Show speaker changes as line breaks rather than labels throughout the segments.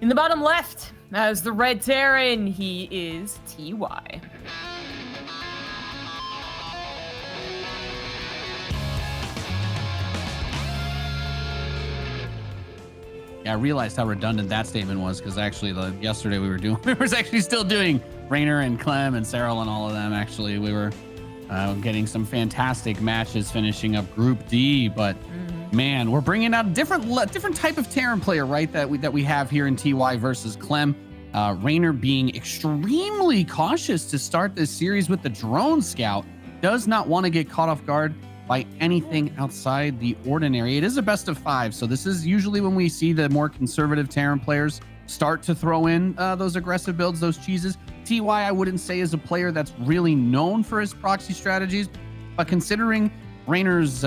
In the bottom left, as the Red Terran, he is TY.
Yeah, I realized how redundant that statement was because actually yesterday we were actually still doing Reynor and Clem and Serral and all of them. Actually, we were getting some fantastic matches finishing up Group D, but man, we're bringing out a different type of Terran player, right? That we have here in TY versus Clem. Reynor being extremely cautious to start this series with the drone scout, does not want to get caught off guard by anything outside the ordinary. It is a best of 5, so this is usually when we see the more conservative Terran players start to throw in those aggressive builds, those cheeses. TY, I wouldn't say is a player that's really known for his proxy strategies, but considering Reynor's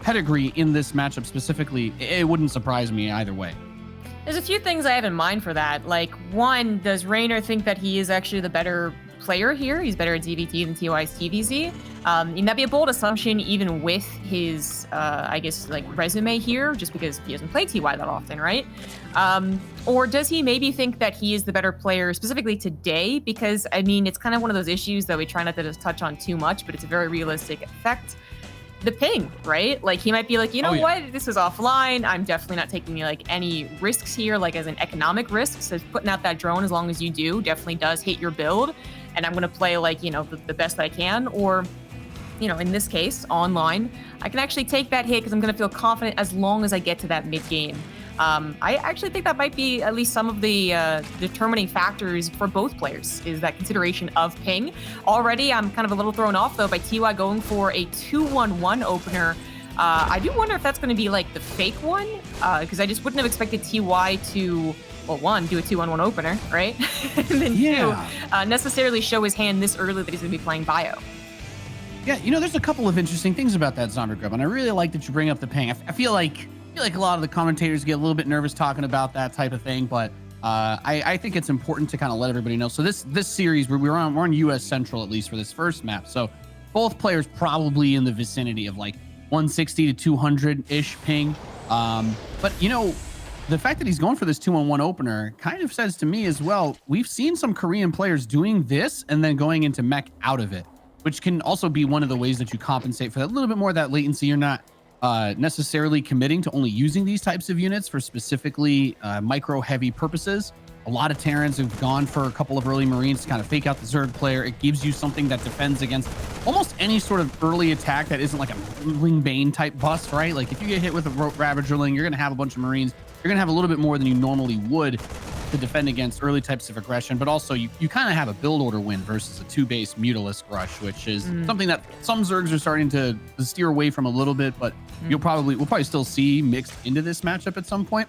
pedigree in this matchup specifically, it wouldn't surprise me either way.
There's a few things I have in mind for that. Like, one, does Reynor think that he is actually the better player here? He's better at DVT than TY's TVZ. And that'd be a bold assumption even with his, I guess, like, resume here, just because he doesn't play TY that often, right? Or does he maybe think that he is the better player specifically today? Because, I mean, it's kind of one of those issues that we try not to just touch on too much, but it's a very realistic effect. The ping, right? Like, he might be like, you know what, this is offline. I'm definitely not taking like any risks here, like as an economic risk. So putting out that drone, as long as you do, definitely does hit your build. And I'm going to play like, you know, the best that I can. Or, you know, in this case, online, I can actually take that hit because I'm going to feel confident as long as I get to that mid game. I actually think that might be at least some of the determining factors for both players, is that consideration of ping. Already, I'm kind of a little thrown off, though, by TY going for a 2-1-1 opener. I do wonder if that's going to be, like, the fake one, because I just wouldn't have expected TY to, well, one, do a 2-1-1 opener, right? And then two, necessarily show his hand this early that he's going to be playing bio.
Yeah, you know, there's a couple of interesting things about that, Zondergrub, and I really like that you bring up the ping. I feel like a lot of the commentators get a little bit nervous talking about that type of thing, but I think it's important to kind of let everybody know. So this series, we're on US Central, at least for this first map. So both players probably in the vicinity of like 160 to 200-ish ping. But, you know, the fact that he's going for this 2-1-1 opener kind of says to me as well, we've seen some Korean players doing this and then going into mech out of it, which can also be one of the ways that you compensate for that little bit more of that latency. You're not necessarily committing to only using these types of units for specifically micro heavy purposes. A lot of Terrans have gone for a couple of early Marines to kind of fake out the Zerg player. It gives you something that defends against almost any sort of early attack that isn't like a Ling Bane type bust, right? Like if you get hit with a Ravagerling, you're going to have a bunch of Marines. You're going to have a little bit more than you normally would to defend against early types of aggression, but also you kind of have a build order win versus a 2-base Mutalisk rush, which is something that some Zergs are starting to steer away from a little bit, but we'll probably still see mixed into this matchup at some point.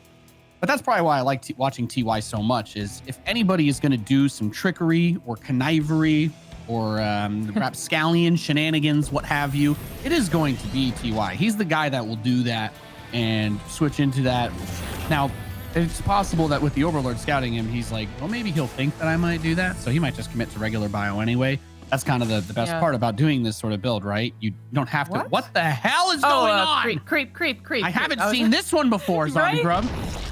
But that's probably why I like watching TY so much, is if anybody is going to do some trickery or connivery or perhaps scallion shenanigans, what have you, it is going to be TY. He's the guy that will do that and switch into that. Now, it's possible that with the Overlord scouting him, he's like, well, maybe he'll think that I might do that. So he might just commit to regular bio anyway. That's kind of the best part about doing this sort of build, right? You don't have to. What the hell is going on?
Creep.
I haven't seen this one before, Zombie Grub.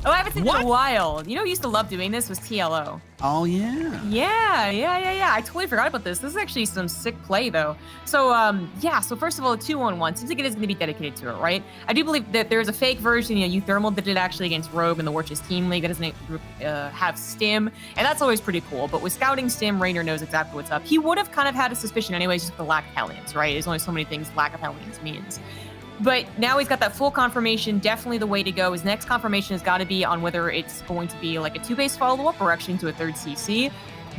Oh, I haven't seen it in a while. You know who used to love doing this was TLO.
Oh, yeah.
Yeah. I totally forgot about this. This is actually some sick play, though. So, so first of all, a 2-1-1 seems like it is going to be dedicated to it, right? I do believe that there's a fake version, Uthermal did it actually against Rogue in the Warch's Team League that doesn't have Stim, and that's always pretty cool. But with scouting Stim, Reynor knows exactly what's up. He would have kind of had a suspicion anyways, just the lack of Hellions, right? There's only so many things lack of Hellions means. But now he's got that full confirmation, definitely the way to go. His next confirmation has got to be on whether it's going to be like a 2-base follow-up or actually into a 3rd CC.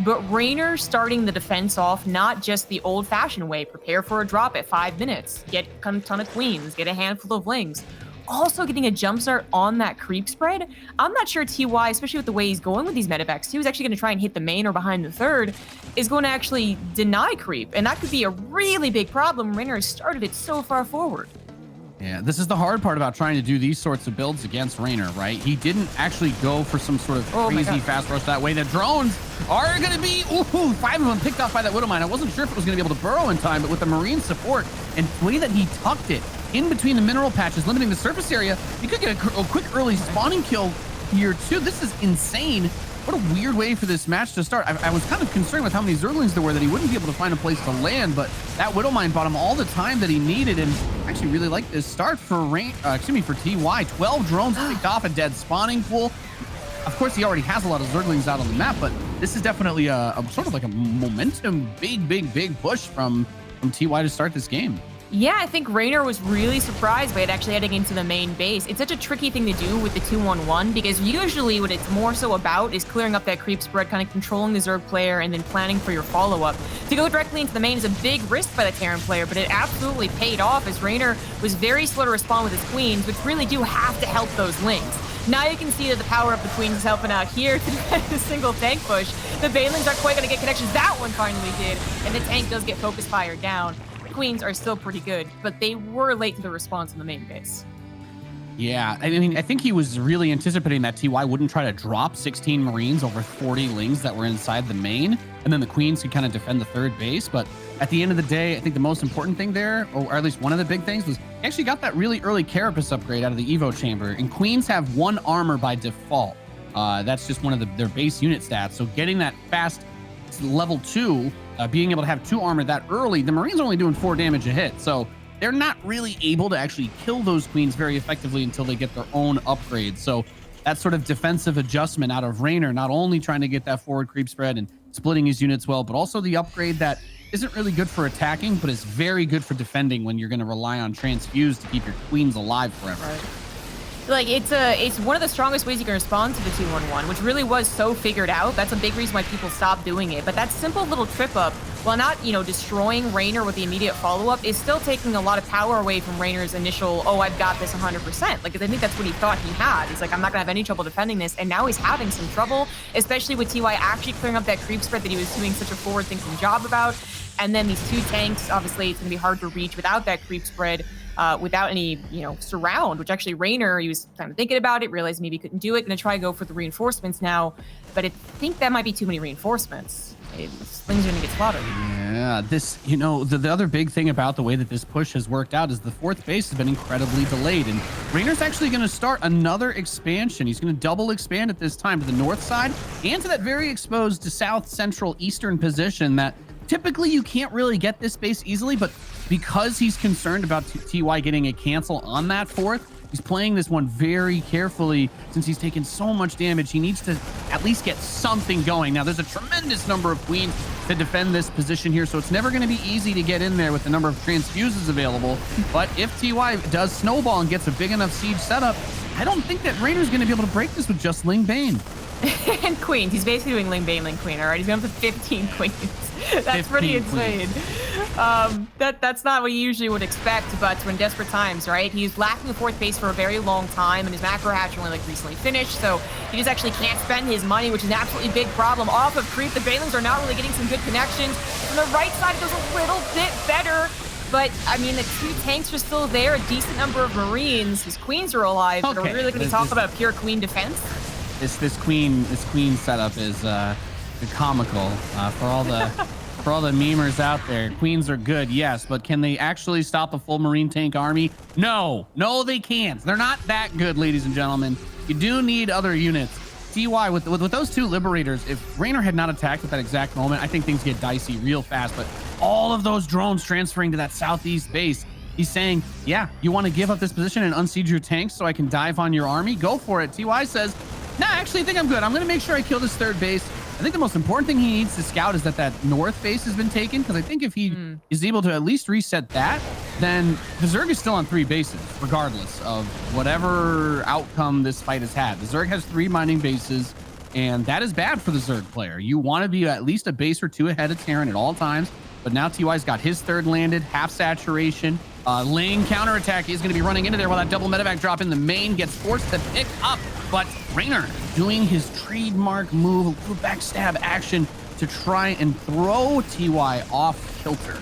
But Reynor starting the defense off, not just the old-fashioned way, prepare for a drop at 5 minutes, get a ton of queens, get a handful of lings. Also getting a jumpstart on that creep spread. I'm not sure TY, especially with the way he's going with these medevacs, he was actually going to try and hit the main or behind the 3rd, is going to actually deny creep. And that could be a really big problem. Reynor has started it so far forward.
Yeah, this is the hard part about trying to do these sorts of builds against Reynor, right? He didn't actually go for some sort of crazy fast rush that way. The drones are going to be, 5 of them picked off by that Widowmine. I wasn't sure if it was going to be able to burrow in time, but with the Marine support and the way that he tucked it in between the mineral patches, limiting the surface area, you could get a quick early spawning kill here too. This is insane. What a weird way for this match to start. I was kind of concerned with how many Zerglings there were that he wouldn't be able to find a place to land, but that Widowmine bought him all the time that he needed, and I actually really like this start for for TY. 12 drones picked off a dead spawning pool. Of course, he already has a lot of Zerglings out on the map, but this is definitely a sort of like a momentum, big push from TY to start this game.
Yeah, I think Reynor was really surprised by it actually heading into the main base. It's such a tricky thing to do with the 2-1-1 because usually what it's more so about is clearing up that creep spread, kind of controlling the Zerg player and then planning for your follow-up. To go directly into the main is a big risk by the Terran player, but it absolutely paid off as Reynor was very slow to respond with his queens, which really do have to help those lings. Now you can see that the power of the queens is helping out here to defend a single tank push. The Banelings aren't quite going to get connections. That one finally did, and the tank does get focus fire down. Queens are still pretty good, but they were late to the response in the main base.
Yeah, I mean, I think he was really anticipating that TY wouldn't try to drop 16 Marines over 40 Lings that were inside the main, and then the Queens could kind of defend the third base. But at the end of the day, I think the most important thing there, or at least one of the big things, was he actually got that really early Carapace upgrade out of the Evo chamber, and Queens have 1 armor by default. That's just one of their base unit stats. So getting that fast level 2, being able to have 2 armor that early, the Marines are only doing 4 damage a hit. So they're not really able to actually kill those Queens very effectively until they get their own upgrades. So that sort of defensive adjustment out of Reynor, not only trying to get that forward creep spread and splitting his units well, but also the upgrade that isn't really good for attacking, but is very good for defending when you're going to rely on transfuse to keep your Queens alive forever.
Right. Like, it's one of the strongest ways you can respond to the 2-1-1, which really was so figured out. That's a big reason why people stopped doing it. But that simple little trip up, while not, destroying Reynor with the immediate follow-up, is still taking a lot of power away from Reynor's initial, oh, I've got this 100%. Like, I think that's what he thought he had. He's like, I'm not gonna have any trouble defending this. And now he's having some trouble, especially with TY actually clearing up that creep spread that he was doing such a forward-thinking job about. And then these 2 tanks, obviously, it's gonna be hard to reach without that creep spread. Without any, surround, which actually Reynor, he was kind of thinking about it, realized maybe he couldn't do it, gonna try to go for the reinforcements now, but I think that might be too many reinforcements. Slings are gonna get slaughtered.
Yeah, this, the other big thing about the way that this push has worked out is the 4th base has been incredibly delayed, and Reynor's actually gonna start another expansion. He's gonna double expand at this time to the north side and to that very exposed to south, central, eastern position that typically you can't really get this base easily, but because he's concerned about TY getting a cancel on that 4th, he's playing this one very carefully. Since he's taken so much damage, he needs to at least get something going. Now, there's a tremendous number of Queens to defend this position here, so it's never going to be easy to get in there with the number of transfuses available. But if TY does snowball and gets a big enough siege setup, I don't think that Reynor's going to be able to break this with just Ling Bane.
And Queens. He's basically doing Ling Bane, Ling Queen, all right? He's going to 15 Queens. That's pretty insane. That's not what you usually would expect, but when desperate times, right? He's lacking a 4th base for a very long time, and his macro hatch only recently finished, so he just actually can't spend his money, which is an absolutely big problem. Off of creep, the Banelings are not really getting some good connections. From the right side, it goes a little bit better, but I mean, the 2 tanks are still there, a decent number of Marines. His Queens are alive, but are we really going to talk about pure Queen defense? This
queen setup is comical for all the memers out there. Queens are good, yes, but can they actually stop a full Marine tank army? No, they can't. They're not that good, ladies and gentlemen. You do need other units. TY with those 2 Liberators, if Reynor had not attacked at that exact moment, I think things get dicey real fast. But all of those drones transferring to that southeast base, he's saying, yeah, you want to give up this position and unsiege your tanks so I can dive on your army? Go for it. TY says, no, actually, I think I'm good. I'm going to make sure I kill this 3rd base. I think the most important thing he needs to scout is that north base has been taken, because I think if he is able to at least reset that, then the Zerg is still on 3 bases, regardless of whatever outcome this fight has had. The Zerg has 3 mining bases, and that is bad for the Zerg player. You want to be at least a base or 2 ahead of Terran at all times, but now TY's got his 3rd landed, half saturation. Ling counterattack is going to be running into there while that double medevac drop in the main gets forced to pick up. But Reynor doing his trademark move, a little backstab action to try and throw TY off kilter.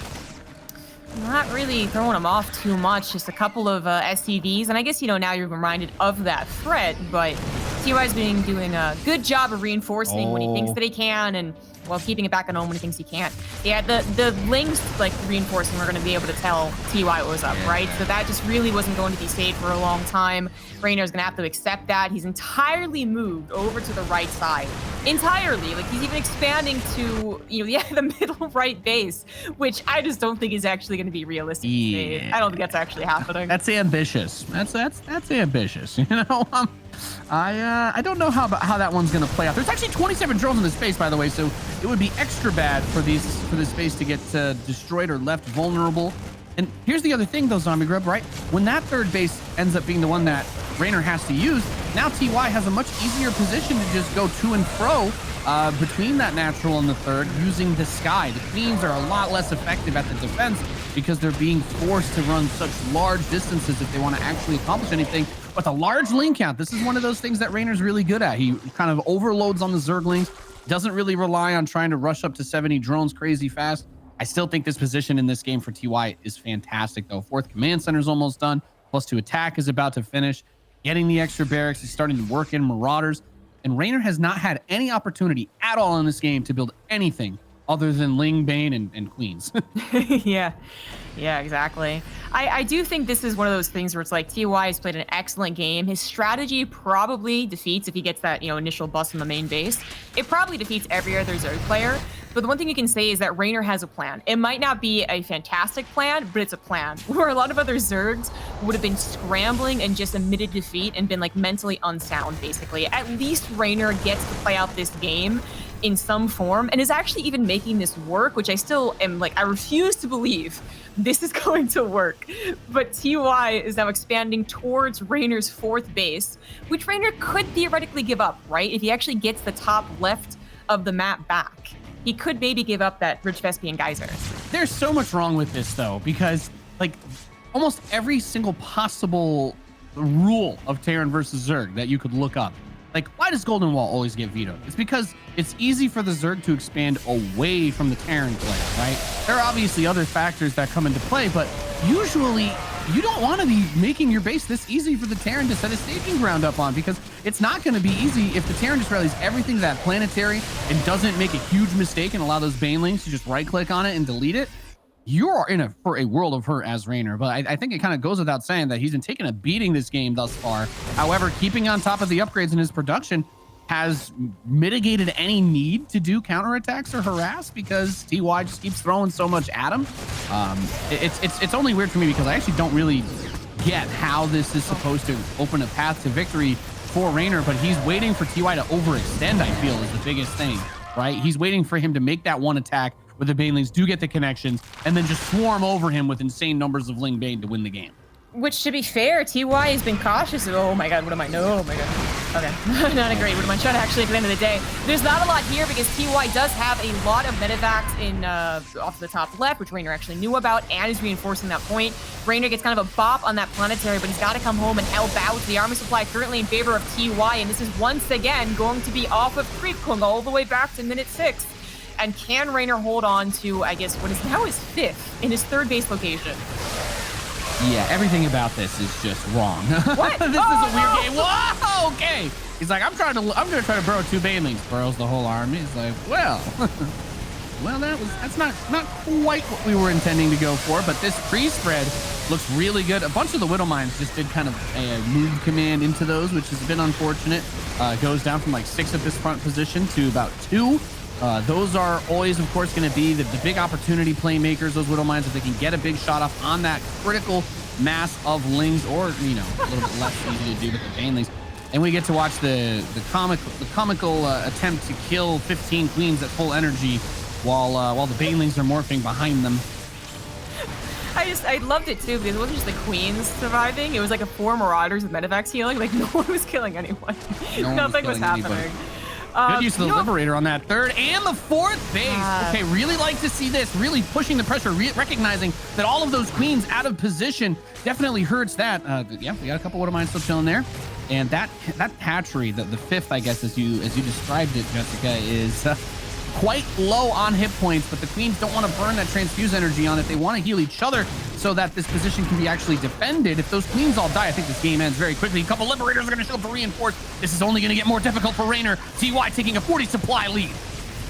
Not really throwing him off too much, just a couple of SCVs. And I guess, now you're reminded of that threat, but TY's been doing a good job of reinforcing when he thinks that he can. And while keeping it back on home when he thinks he can't. Yeah, the Lings like reinforcing, we're going to be able to tell TY what was up, right? So that just really wasn't going to be safe for a long time. Reynor's going to have to accept that. He's entirely moved over to the right side. Entirely. Like, he's even expanding to, the middle right base, which I just don't think is actually going to be realistic.
Yeah.
I don't think that's actually happening.
That's ambitious. That's ambitious. I don't know how that one's going to play out. There's actually 27 drones in this space, by the way, so it would be extra bad for this base to get destroyed or left vulnerable. And here's the other thing, though, Zombie Grub, right? When that third base ends up being the one that Reynor has to use, now TY has a much easier position to just go to and fro between that natural and the third using the sky. The Queens are a lot less effective at the defense because they're being forced to run such large distances if they want to actually accomplish anything. With a large link count, this is one of those things that Reynor's really good at. He kind of overloads on the Zerglings, doesn't really rely on trying to rush up to 70 drones crazy fast. I still think this position in this game for TY is fantastic, though. 4th command center is almost done. +2 attack is about to finish. Getting the extra barracks, he's starting to work in Marauders. And Reynor has not had any opportunity at all in this game to build anything other than Ling, Bane, and Queens.
Yeah, exactly. I do think this is one of those things where it's like TY has played an excellent game. His strategy probably defeats, if he gets that initial bust in the main base, it probably defeats every other Zerg player. But the one thing you can say is that Reynor has a plan. It might not be a fantastic plan, but it's a plan. Where a lot of other Zergs would have been scrambling and just admitted defeat and been like mentally unsound, basically. At least Reynor gets to play out this game in some form and is actually even making this work, which I still am like, I refuse to believe this is going to work. But TY is now expanding towards Reynor's 4th base, which Reynor could theoretically give up, right? If he actually gets the top left of the map back, he could maybe give up that Rich Vespian Geyser.
There's so much wrong with this, though, because like almost every single possible rule of Terran versus Zerg that you could look up, like, why does Golden Wall always get vetoed? It's because it's easy for the Zerg to expand away from the Terran player, right? There are obviously other factors that come into play, but usually you don't want to be making your base this easy for the Terran to set a staging ground up on, because it's not going to be easy if the Terran just rallies everything to that planetary and doesn't make a huge mistake and allow those Banelings to just right-click on it and delete it. You are in for a world of hurt as Reynor, but I think it kind of goes without saying that he's been taking a beating this game thus far. However, keeping on top of the upgrades in his production has mitigated any need to do counterattacks or harass because TY just keeps throwing so much at him. It's only weird for me because I actually don't really get how this is supposed to open a path to victory for Reynor, but he's waiting for TY to overextend, I feel, is the biggest thing, right? He's waiting for him to make that one attack where the Banelings do get the connections and then just swarm over him with insane numbers of Ling Bane to win the game.
Which, to be fair, TY has been cautious of, oh my god, what am I? No, oh my god. Okay, not a great what am I shot actually at the end of the day. There's not a lot here because TY does have a lot of medevacs in off the top left, which Reynor actually knew about and is reinforcing that point. Reynor gets kind of a bop on that planetary, but he's got to come home and help out. The army supply currently in favor of TY, and this is once again going to be off of Creepkung all the way back to minute 6. And can Reynor hold on to, I guess, what is now his 5th in his 3rd base location?
Yeah, everything about this is just wrong.
What?
This is a weird game. Whoa, okay. He's like, I'm gonna try to burrow 2 Banelings. Burrows the whole army. He's like, well, that's not quite what we were intending to go for. But this pre-spread looks really good. A bunch of the Widow Mines just did kind of a move command into those, which has been unfortunate. Goes down from like 6 at this front position to about 2. Those are always, of course, going to be the big opportunity playmakers, those Widow Mines, if they can get a big shot off on that critical mass of Lings, or, a little bit less easy to do with the Banelings. And we get to watch the comical attempt to kill 15 Queens at full energy while the Banelings are morphing behind them.
I loved it too because it wasn't just the Queens surviving. It was like a 4 Marauders with medevacs healing. Like, no one was killing anyone. Nothing was happening. Anybody.
Good use of the Liberator on that 3rd and the 4th base. Okay, really like to see this. Really pushing the pressure, recognizing that all of those Queens out of position definitely hurts that. Yeah, we got a couple Widow Mines still chilling there. And that hatchery, the 5th, I guess, as you described it, Jessica, is quite low on hit points, but the Queens don't want to burn that transfuse energy on it. They want to heal each other so that this position can be actually defended. If those Queens all die, I think this game ends very quickly. A couple Liberators are going to show up to reinforce. This is only going to get more difficult for Reynor. TY taking a 40 supply lead.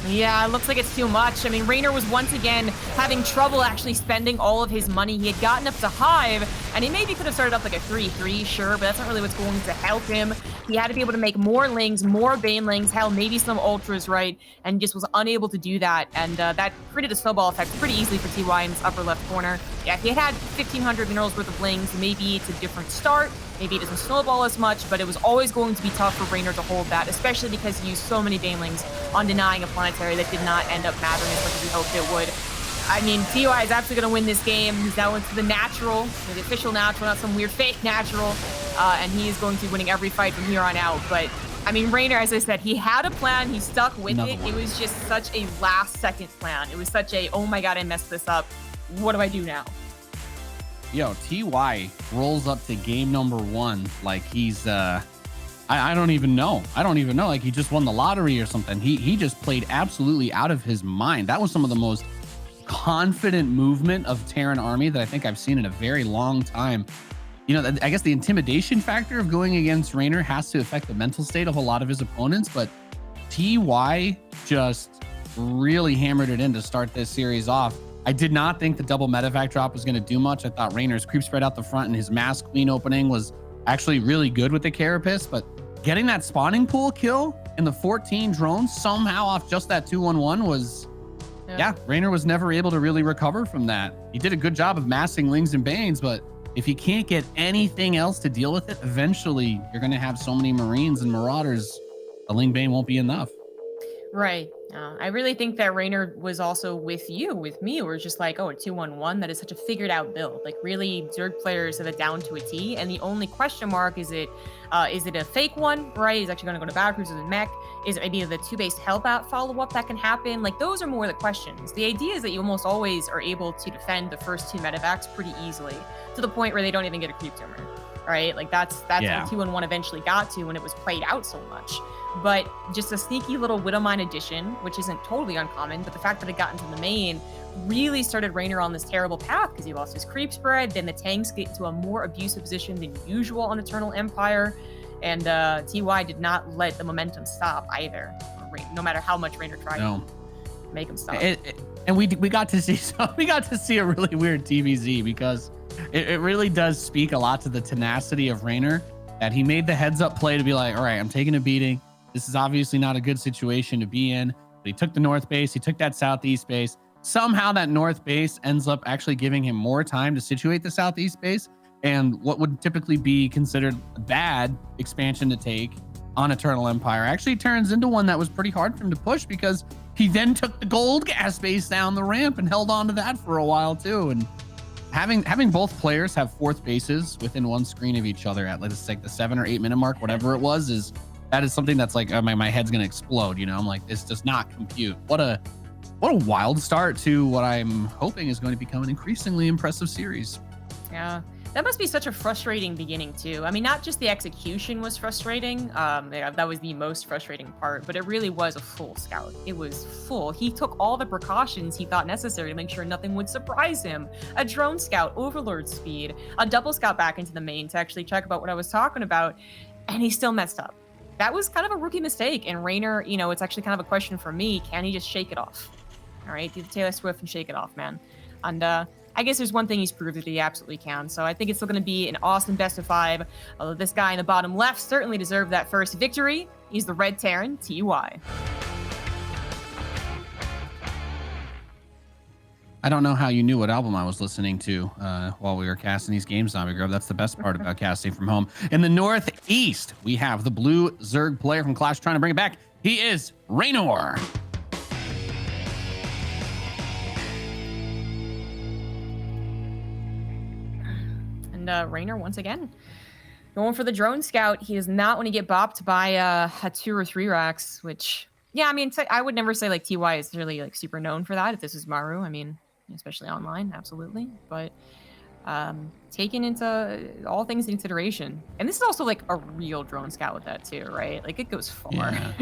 Yeah, it looks like it's too much. I mean, Reynor was once again having trouble actually spending all of his money. He had gotten up to Hive, and he maybe could have started up like a 3-3, sure, but that's not really what's going to help him. He had to be able to make more Lings, more Banelings, hell, maybe some Ultras, right? And just was unable to do that. And that created a snowball effect pretty easily for TY in this upper left corner. Yeah, if he had 1,500 minerals worth of Lings, maybe it's a different start. Maybe it doesn't snowball as much, but it was always going to be tough for Reynor to hold that, especially because he used so many Banelings on denying a planetary that did not end up mattering as much as we hoped it would. I mean, TY is absolutely going to win this game. He's now into the natural, the official natural, not some weird fake natural, and he is going to be winning every fight from here on out. But, I mean, Reynor, as I said, he had a plan. He stuck with it. It was just such a last-second plan. It was such a, oh my god, I messed this up. What do I do now?
Yo, TY rolls up to game number 1 like he's I don't even know. Like he just won the lottery or something. He just played absolutely out of his mind. That was some of the most confident movement of Terran army that I think I've seen in a very long time. You know, I guess the intimidation factor of going against Reynor has to affect the mental state of a lot of his opponents, but TY just really hammered it in to start this series off. I did not think the double medevac drop was going to do much. I thought Reynor's creep spread out the front and his mass queen opening was actually really good with the Carapace, but getting that spawning pool kill in the 14 drones somehow off just that 2-1-1 was, yeah, Reynor was never able to really recover from that. He did a good job of massing Lings and Banes, but if he can't get anything else to deal with it, eventually you're going to have so many Marines and Marauders, a Ling Bane won't be enough.
Right. I really think that Reynor was also with me, where it's just like, oh, a 2-1-1, that is such a figured out build. Like really Zerg players have it down to a T. And the only question mark is it a fake one, right? He's actually going to go to Battlecruiser with mech. Is it maybe the 2-base help out follow-up that can happen? Like those are more the questions. The idea is that you almost always are able to defend the first 2 medevacs pretty easily to the point where they don't even get a creep tumor, right? Like that's what 2-1-1 eventually got to when it was played out so much. But just a sneaky little Widowmine addition, which isn't totally uncommon, but the fact that it got into the main really started Reynor on this terrible path because he lost his creep spread, then the tanks get into a more abusive position than usual on Eternal Empire, and TY did not let the momentum stop either, no matter how much Reynor tried to make him stop.
And we got to see a really weird TVZ because it really does speak a lot to the tenacity of Reynor, that he made the heads up play to be like, all right, I'm taking a beating. This is obviously not a good situation to be in, but he took the north base, he took that southeast base. Somehow that north base ends up actually giving him more time to situate the southeast base, and what would typically be considered a bad expansion to take on Eternal Empire actually turns into one that was pretty hard for him to push, because he then took the gold gas base down the ramp and held on to that for a while too. And having both players have fourth bases within one screen of each other at, let's say, the 7 or 8 minute mark, whatever it was, that is something that's like, my head's gonna explode. You know, I'm like, this does not compute. What a wild start to what I'm hoping is going to become an increasingly impressive series.
Yeah, that must be such a frustrating beginning too. I mean, not just the execution was frustrating. That was the most frustrating part, but it really was a full scout. It was full. He took all the precautions he thought necessary to make sure nothing would surprise him. A drone scout, overlord speed, a double scout back into the main to actually check about what I was talking about, and he still messed up. That was kind of a rookie mistake, and Reynor, you know, it's actually kind of a question for me. Can he just shake it off? All right, do the Taylor Swift and shake it off, man. And I guess there's one thing he's proved that he absolutely can. So I think it's still going to be an awesome best of 5. Although this guy in the bottom left certainly deserved that first victory. He's the Red Terran, TY.
I don't know how you knew what album I was listening to while we were casting these games, Zombie Grub. That's the best part about casting from home. In the Northeast, we have the blue Zerg player from Clash trying to bring it back. He is Reynor.
And Reynor, once again, going for the drone scout. He does not want to get bopped by a 2 or 3 racks, which, yeah, I mean, I would never say like TY is really like super known for that. If this is Maru, I mean, especially online, absolutely. But taken into all things in consideration, and this is also like a real drone scout with that too, right? Like it goes far.
Yeah.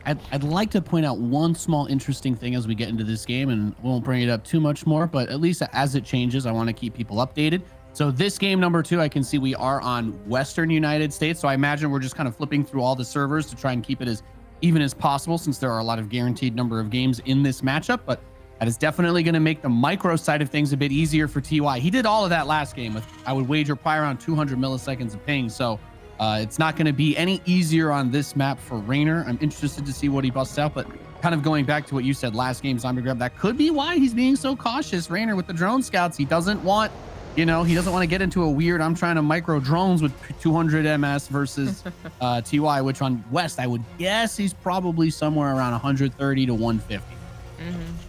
I'd like to point out one small interesting thing as we get into this game, and won't bring it up too much more, but at least as it changes, I want to keep people updated. So this game number 2, I can see we are on Western United States. So I imagine we're just kind of flipping through all the servers to try and keep it as even as possible, since there are a lot of guaranteed number of games in this matchup, but that is definitely going to make the micro side of things a bit easier for TY. He did all of that last game with, I would wager, probably around 200 milliseconds of ping. So it's not going to be any easier on this map for Reynor. I'm interested to see what he busts out, but kind of going back to what you said last game, Zombie Grab, that could be why he's being so cautious, Reynor, with the drone scouts. He doesn't want, he doesn't want to get into a weird, I'm trying to micro drones with 200 MS versus TY, which on West, I would guess he's probably somewhere around 130 to 150.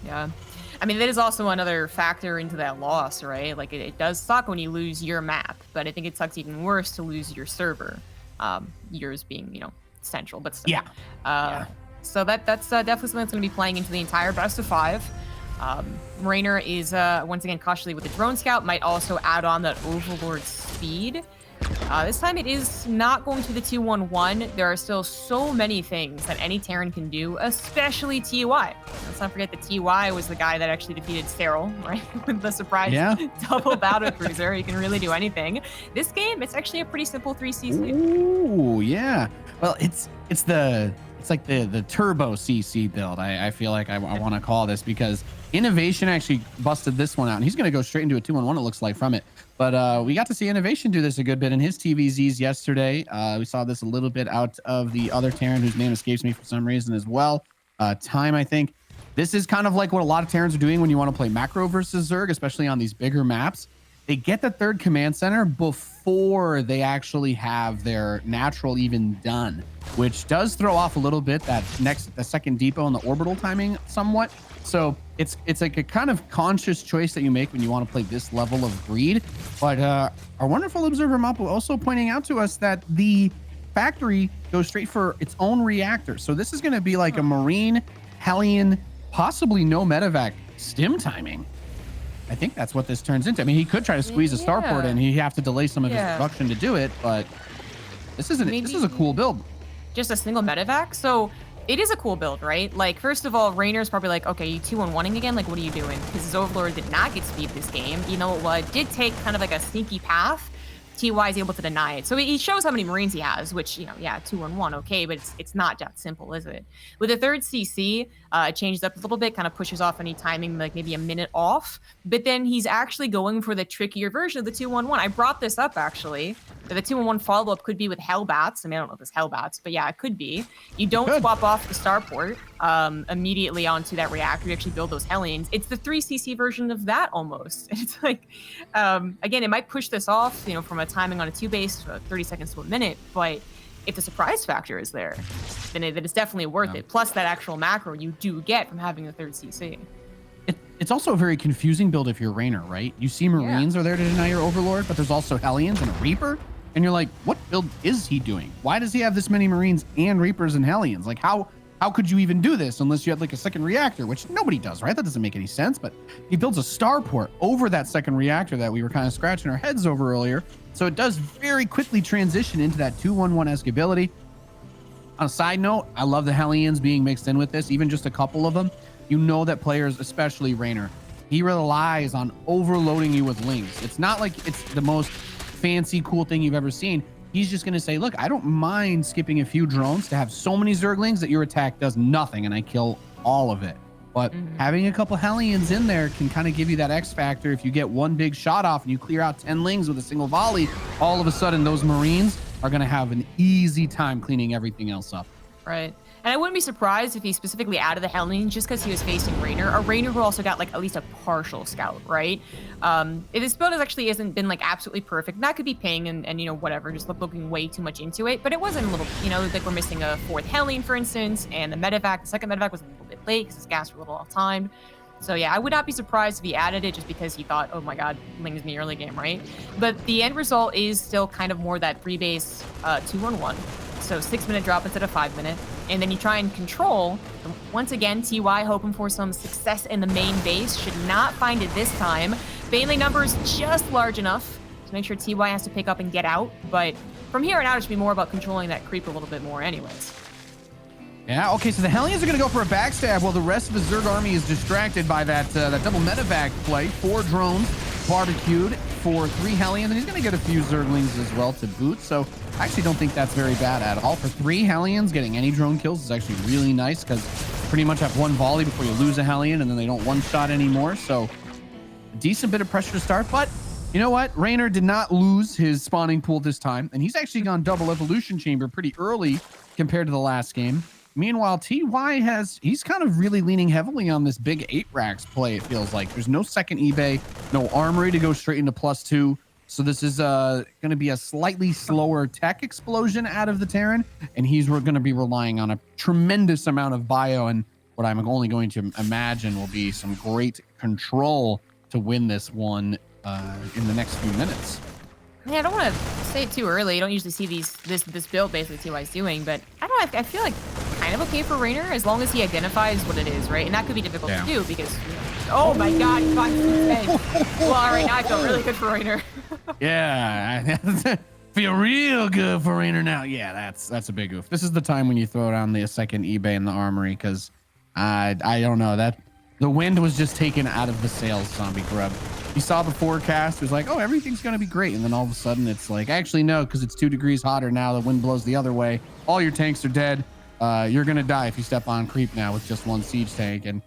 Yeah. I mean, that is also another factor into that loss, right? Like, it does suck when you lose your map, but I think it sucks even worse to lose your server. Yours being, central, but still.
Yeah.
So that's definitely something that's going to be playing into the entire best of 5. Reynor is, once again, cautiously with the drone scout, might also add on that Overlord speed. This time it is not going to the 2-1-1. There are still so many things that any Terran can do, especially TY. Let's not forget that TY was the guy that actually defeated Serral, right? With the surprise double battle cruiser. He can really do anything. This game, it's actually a pretty simple 3CC.
Ooh, yeah. Well, it's like the turbo CC build. I feel like I want to call this, because Innovation actually busted this one out, and he's going to go straight into a 2-1-1, it looks like, from it. But we got to see Innovation do this a good bit in his TVZs yesterday. We saw this a little bit out of the other Terran, whose name escapes me for some reason as well. Time, I think. This is kind of like what a lot of Terrans are doing when you want to play macro versus Zerg, especially on these bigger maps. They get the third command center before they actually have their natural even done, which does throw off a little bit the second depot and the orbital timing somewhat. So it's like a kind of conscious choice that you make when you want to play this level of greed. But our wonderful observer Mapu also pointing out to us that the factory goes straight for its own reactor. So this is going to be like a Marine, Hellion, possibly no medevac stim timing. I think that's what this turns into. I mean, he could try to squeeze a starport in. He'd have to delay some of his production to do it, but this is a cool build.
Just a single medevac? So it is a cool build, right? Like, first of all, Reynor's probably like, okay, you 2-1-1ing again? Like, what are you doing? Because his Overlord did not get speed this game. You know what? Did take kind of like a sneaky path. TY is able to deny it. So he shows how many Marines he has, which, 2-1-1, okay, but it's not that simple, is it? With the third CC, it changes up a little bit, kind of pushes off any timing, like maybe a minute off, but then he's actually going for the trickier version of the 2-1-1. I brought this up, actually. The 2-1-1 follow-up could be with Hellbats. I mean, I don't know if it's Hellbats, but yeah, it could be. You don't swap off the starport immediately onto that reactor. You actually build those Hellions. It's the 3CC version of that, almost. It's like, again, it might push this off, from a timing on a 2 base, 30 seconds to a minute, but if the surprise factor is there, then it's definitely worth it. Plus that actual macro you do get from having the third CC.
It's also a very confusing build if you're Reynor, right? You see Marines are there to deny your Overlord, but there's also Hellions and a Reaper, and you're like, what build is he doing? Why does he have this many Marines and Reapers and Hellions? Like, how could you even do this unless you had like a second reactor, which nobody does, right? That doesn't make any sense, but he builds a starport over that second reactor that we were kind of scratching our heads over earlier. So it does very quickly transition into that 2-1-1-esque ability. On a side note, I love the Hellions being mixed in with this, even just a couple of them. You know that players, especially Reynor, he relies on overloading you with links. It's not like it's the most fancy, cool thing you've ever seen. He's just going to say, look, I don't mind skipping a few drones to have so many Zerglings that your attack does nothing and I kill all of it. But having a couple Hellions in there can kind of give you that X factor. If you get one big shot off and you clear out 10 Lings with a single volley, all of a sudden those Marines are going to have an easy time cleaning everything else up.
Right. And I wouldn't be surprised if he specifically added the Hellions just because he was facing Reynor. A Reynor who also got like at least a partial scout, right? This build actually hasn't been like absolutely perfect. That could be ping and whatever, just looking way too much into it. But it wasn't a little, like we're missing a fourth Hellion, for instance, and the second medevac was a little bit late because his gas were a little off-timed. So yeah, I would not be surprised if he added it just because he thought, oh my god, Ling's in the early game, right? But the end result is still kind of more that 3-base 2-1-1. So 6-minute drop instead of 5-minute. And then you try and control. Once again, TY hoping for some success in the main base. Should not find it this time. Baneling numbers just large enough to make sure TY has to pick up and get out. But from here on out, it should be more about controlling that creep a little bit more anyways.
Yeah, okay, so the Hellions are going to go for a backstab while the rest of the Zerg army is distracted by that double medevac play. 4 drones barbecued for 3 Hellions, and he's going to get a few Zerglings as well to boot. So I actually don't think that's very bad at all. For 3 Hellions, getting any drone kills is actually really nice because pretty much have 1 volley before you lose a Hellion, and then they don't one-shot anymore. So a decent bit of pressure to start, but you know what? Reynor did not lose his spawning pool this time, and he's actually gone double evolution chamber pretty early compared to the last game. Meanwhile, TY he's kind of really leaning heavily on this big 8 racks play, it feels like. There's no second eBay, no armory to go straight into +2. So this is going to be a slightly slower tech explosion out of the Terran, and he's going to be relying on a tremendous amount of bio, and what I'm only going to imagine will be some great control to win this one in the next few minutes.
Yeah, I don't want to say it too early. You don't usually see this build basically TY's doing, but I don't know. I feel like kind of okay for Reynor as long as he identifies what it is, right? And that could be difficult to do because, oh my God, he finds well, all right, now I feel really good for Reynor.
Yeah, I feel real good for Reynor now. Yeah, that's a big oof. This is the time when you throw down the second eBay in the armory because I don't know, that the wind was just taken out of the sails, Zombie Grub. He saw the forecast, it was like, oh, everything's going to be great. And then all of a sudden it's like, actually, no, because it's 2 degrees hotter now. The wind blows the other way. All your tanks are dead. You're going to die if you step on creep now with just 1 siege tank. And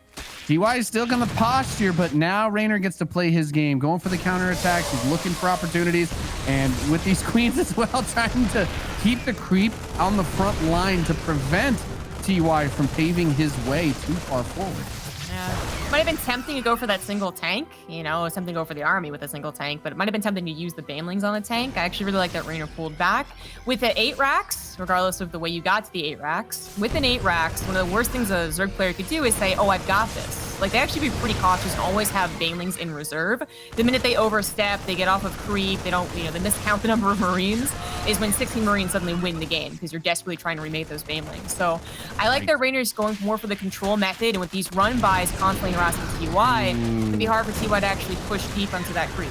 TY is still going to posture, but now Reynor gets to play his game, going for the counterattacks. He's looking for opportunities. And with these queens as well, trying to keep the creep on the front line to prevent TY from paving his way too far forward.
Yeah. Might have been tempting to go for that single tank, you know, something to go for the army with a single tank, but it might have been tempting to use the banelings on the tank. I actually really like that Reynor pulled back. With the 8 racks, regardless of the way you got to the 8 racks, with an 8 racks, one of the worst things a Zerg player could do is say, oh, I've got this. Like, they actually be pretty cautious and always have banelings in reserve. The minute they overstep, they get off of creep, they don't, you know, they miscount the number of Marines, is when 16 Marines suddenly win the game because you're desperately trying to remake those banelings. So I like that Reynor's going more for the control method, and with these run-bys constantly harassing TY, it'd be hard for TY to actually push deep onto that creep.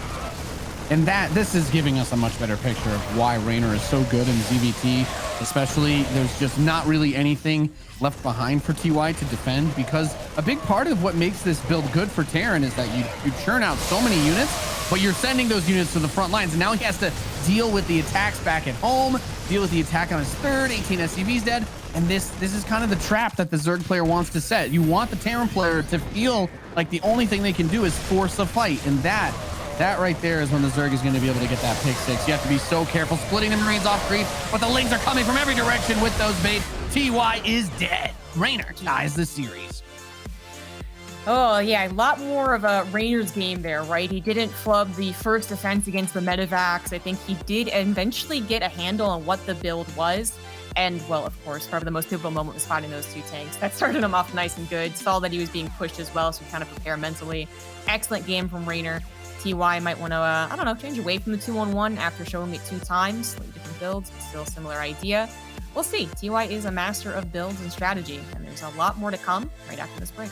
And this is giving us a much better picture of why Reynor is so good in ZVT, especially there's just not really anything left behind for TY to defend, because a big part of what makes this build good for Terran is that you churn out so many units, but you're sending those units to the front lines, and now he has to deal with the attacks back at home, deal with the attack on his third, 18 SCVs dead, and this is kind of the trap that the Zerg player wants to set. You want the Terran player to feel like the only thing they can do is force a fight, and that right there is when the Zerg is going to be able to get that pick 6. You have to be so careful splitting the Marines off creep, but the Lings are coming from every direction with those baits. TY is dead. Reynor ties the series.
Oh, yeah, a lot more of a Reynor's game there, right? He didn't flub the first defense against the Medivacs. I think he did eventually get a handle on what the build was. And, well, of course, probably the most pivotal moment was finding those 2 tanks. That started him off nice and good. Saw that he was being pushed as well, so kind of prepare mentally. Excellent game from Reynor. TY might want to, I don't know, change away from the 2-on-1 after showing it 2 times. Slightly different builds, but still a similar idea. We'll see. TY is a master of builds and strategy, and there's a lot more to come right after this break.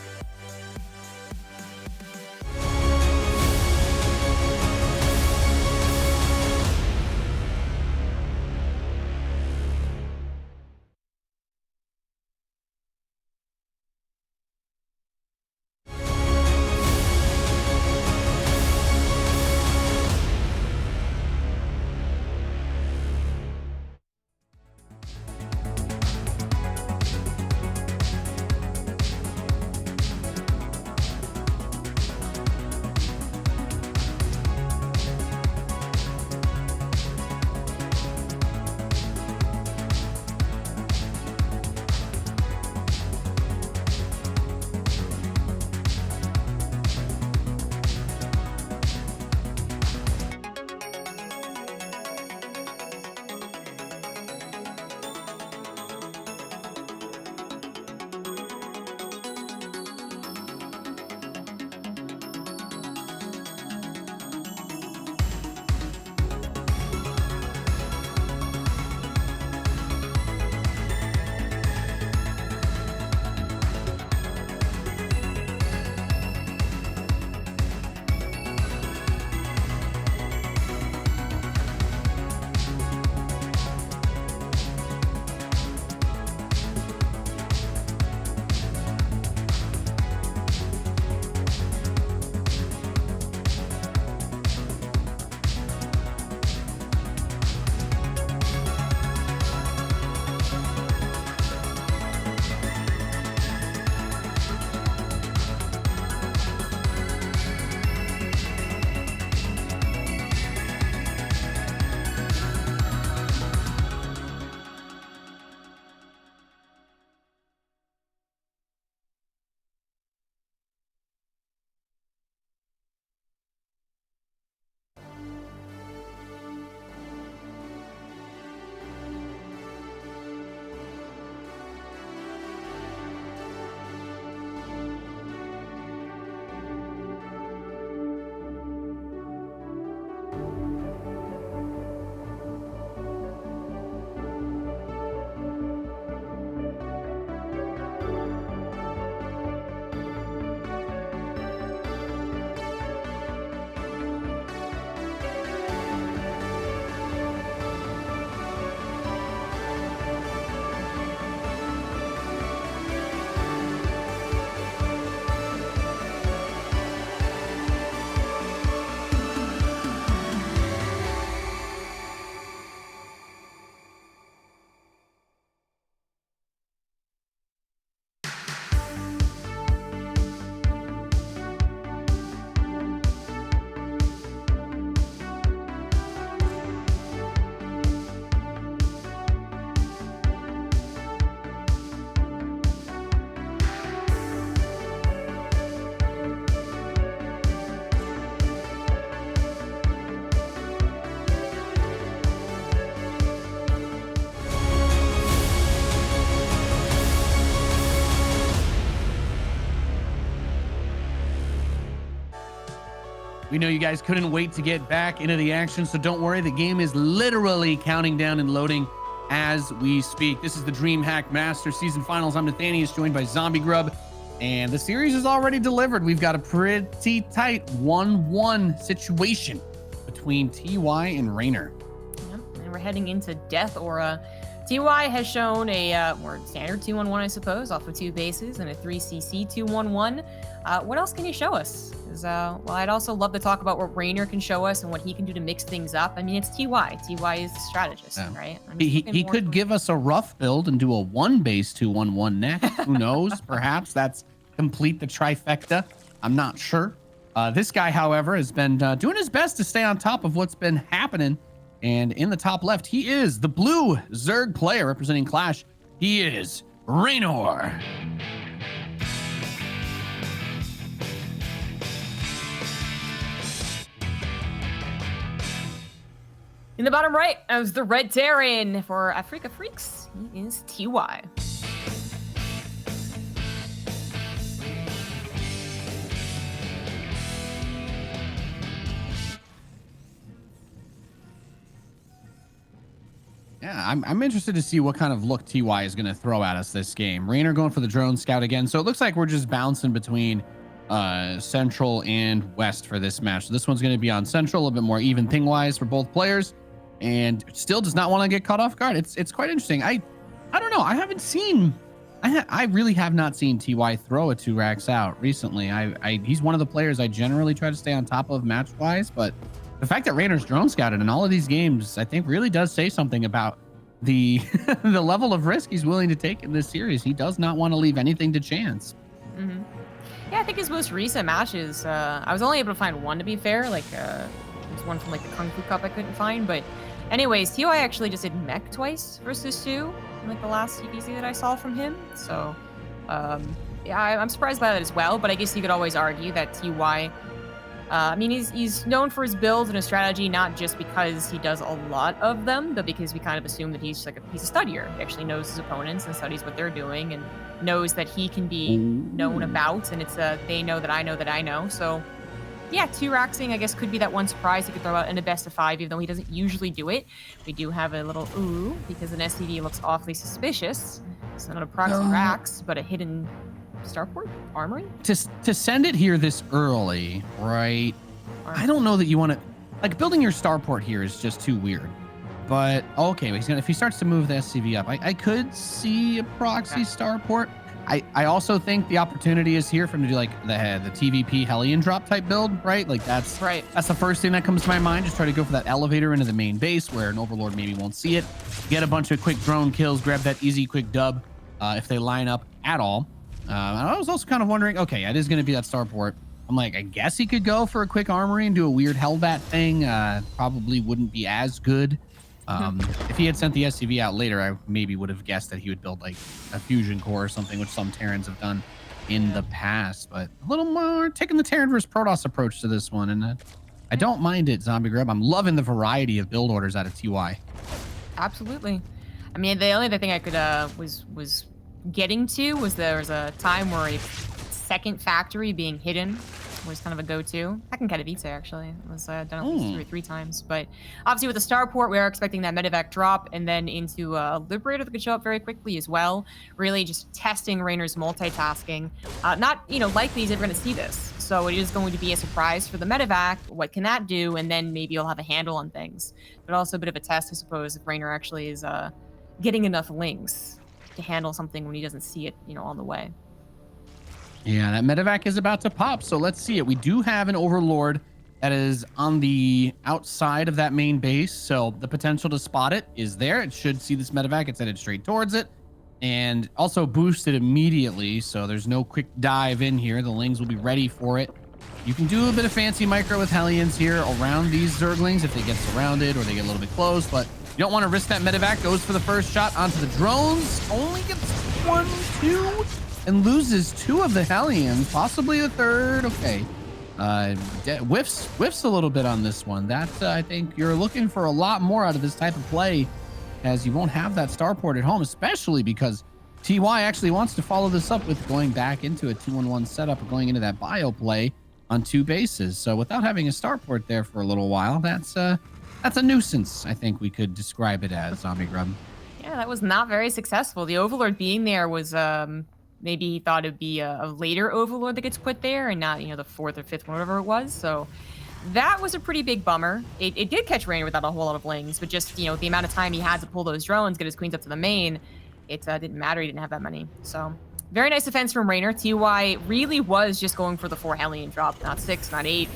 We know you guys couldn't wait to get back into the action, so don't worry. The game is literally counting down and loading as we speak. This is the DreamHack Masters Season Finals. I'm Nathanius, joined by Zombie Grub, and the series is already delivered. We've got a pretty tight 1-1 situation between TY and Reynor.
Yep, and we're heading into Death Aura. TY has shown a more standard 2-1-1, I suppose, off of 2 bases and a 3cc 2-1-1. What else can you show us? Well, I'd also love to talk about what Reynor can show us and what he can do to mix things up. I mean, it's TY. TY is the strategist, right?
He could give us a rough build and do a 1-base 2-1-1 next. Who knows? Perhaps that's complete the trifecta. I'm not sure. This guy, however, has been doing his best to stay on top of what's been happening. And in the top left, he is the blue Zerg player representing Clash. He is Reynor.
In the bottom right, as the red Terran for Africa Freaks, he is TY.
Yeah, I'm interested to see what kind of look TY is going to throw at us this game. Reynor going for the drone scout again. So it looks like we're just bouncing between Central and West for this match. So this one's going to be on Central, a little bit more even ping-wise for both players. And still does not want to get caught off guard. It's quite interesting. I don't know. I haven't seen. I really have not seen TY throw a 2-racks out recently. He's one of the players I generally try to stay on top of match wise, but the fact that Reynor's drone scouted in all of these games, I think really does say something about the the level of risk he's willing to take in this series. He does not want to leave anything to chance.
Mm-hmm. Yeah, I think his most recent matches, I was only able to find one, to be fair. Like there's one from like the Kung Fu Cup I couldn't find, but anyways, TY actually just did mech twice versus 2 in like the last CPC that I saw from him. So yeah, I'm surprised by that as well, but I guess you could always argue that TY, I mean, he's known for his builds and his strategy, not just because he does a lot of them, but because we kind of assume that he's a studier. He actually knows his opponents and studies what they're doing and knows that he can be known about, and it's they know that I know that I know. So yeah, 2-racksing, I guess, could be that one surprise he could throw out in a best of 5, even though he doesn't usually do it. We do have a little ooh, because an SCV looks awfully suspicious. It's not a proxy racks, but a hidden starport armory.
To send it here this early, right? I don't know that you want to, like, building your starport here is just too weird. But okay, if he starts to move the SCV up, I could see a proxy starport. I also think the opportunity is here for him to do like the TVP Hellion drop type build, right? Like that's the first thing that comes to my mind. Just try to go for that elevator into the main base where an Overlord maybe won't see it. Get a bunch of quick drone kills, grab that easy quick dub if they line up at all. I was also kind of wondering, okay, it is going to be that starport. I'm like, I guess he could go for a quick armory and do a weird Hellbat thing. Probably wouldn't be as good. If he had sent the SCV out later, I maybe would have guessed that he would build like a fusion core or something, which some Terrans have done in the past, but a little more taking the Terran versus Protoss approach to this one. And I don't mind it, Zombie Grub. I'm loving the variety of build orders out of TY.
Absolutely. I mean, the only other thing I could was getting to was there was a time where a second factory being hidden was kind of a go-to. I can Katowice, actually. It was done at least 2 or 3 times. But obviously with the starport, we are expecting that medevac drop and then into a Liberator that could show up very quickly as well. Really just testing Reynor's multitasking. Not, likely he's ever going to see this. So it is going to be a surprise for the medevac. What can that do? And then maybe you'll have a handle on things. But also a bit of a test, I suppose, if Reynor actually is getting enough links to handle something when he doesn't see it, on the way.
Yeah, that medevac is about to pop, so let's see it. We do have an Overlord that is on the outside of that main base, so the potential to spot it is there. It should see this medevac. It's headed straight towards it, and also boosted immediately, so there's no quick dive in here. The Lings will be ready for it. You can do a bit of fancy micro with Hellions here around these Zerglings if they get surrounded or they get a little bit close, but you don't want to risk that medevac. Goes for the first shot onto the drones. Only gets 1, 2, and loses 2 of the Hellions, possibly a third. Okay. Whiffs a little bit on this one. That's, I think you're looking for a lot more out of this type of play, as you won't have that starport at home, especially because TY actually wants to follow this up with going back into a 2-1-1 setup or going into that bio play. on 2 bases. So without having a starport there for a little while, that's a nuisance, I think we could describe it as, Zombie Grub.
Yeah, that was not very successful. The Overlord being there was, maybe he thought it'd be a later Overlord that gets put there and not, the 4th or 5th one, whatever it was. So that was a pretty big bummer. It did catch Reynor without a whole lot of lings, but just, the amount of time he had to pull those drones, get his queens up to the main, it didn't matter. He didn't have that many. So very nice defense from Reynor. TY really was just going for the 4 Hellion drop, not 6, not 8.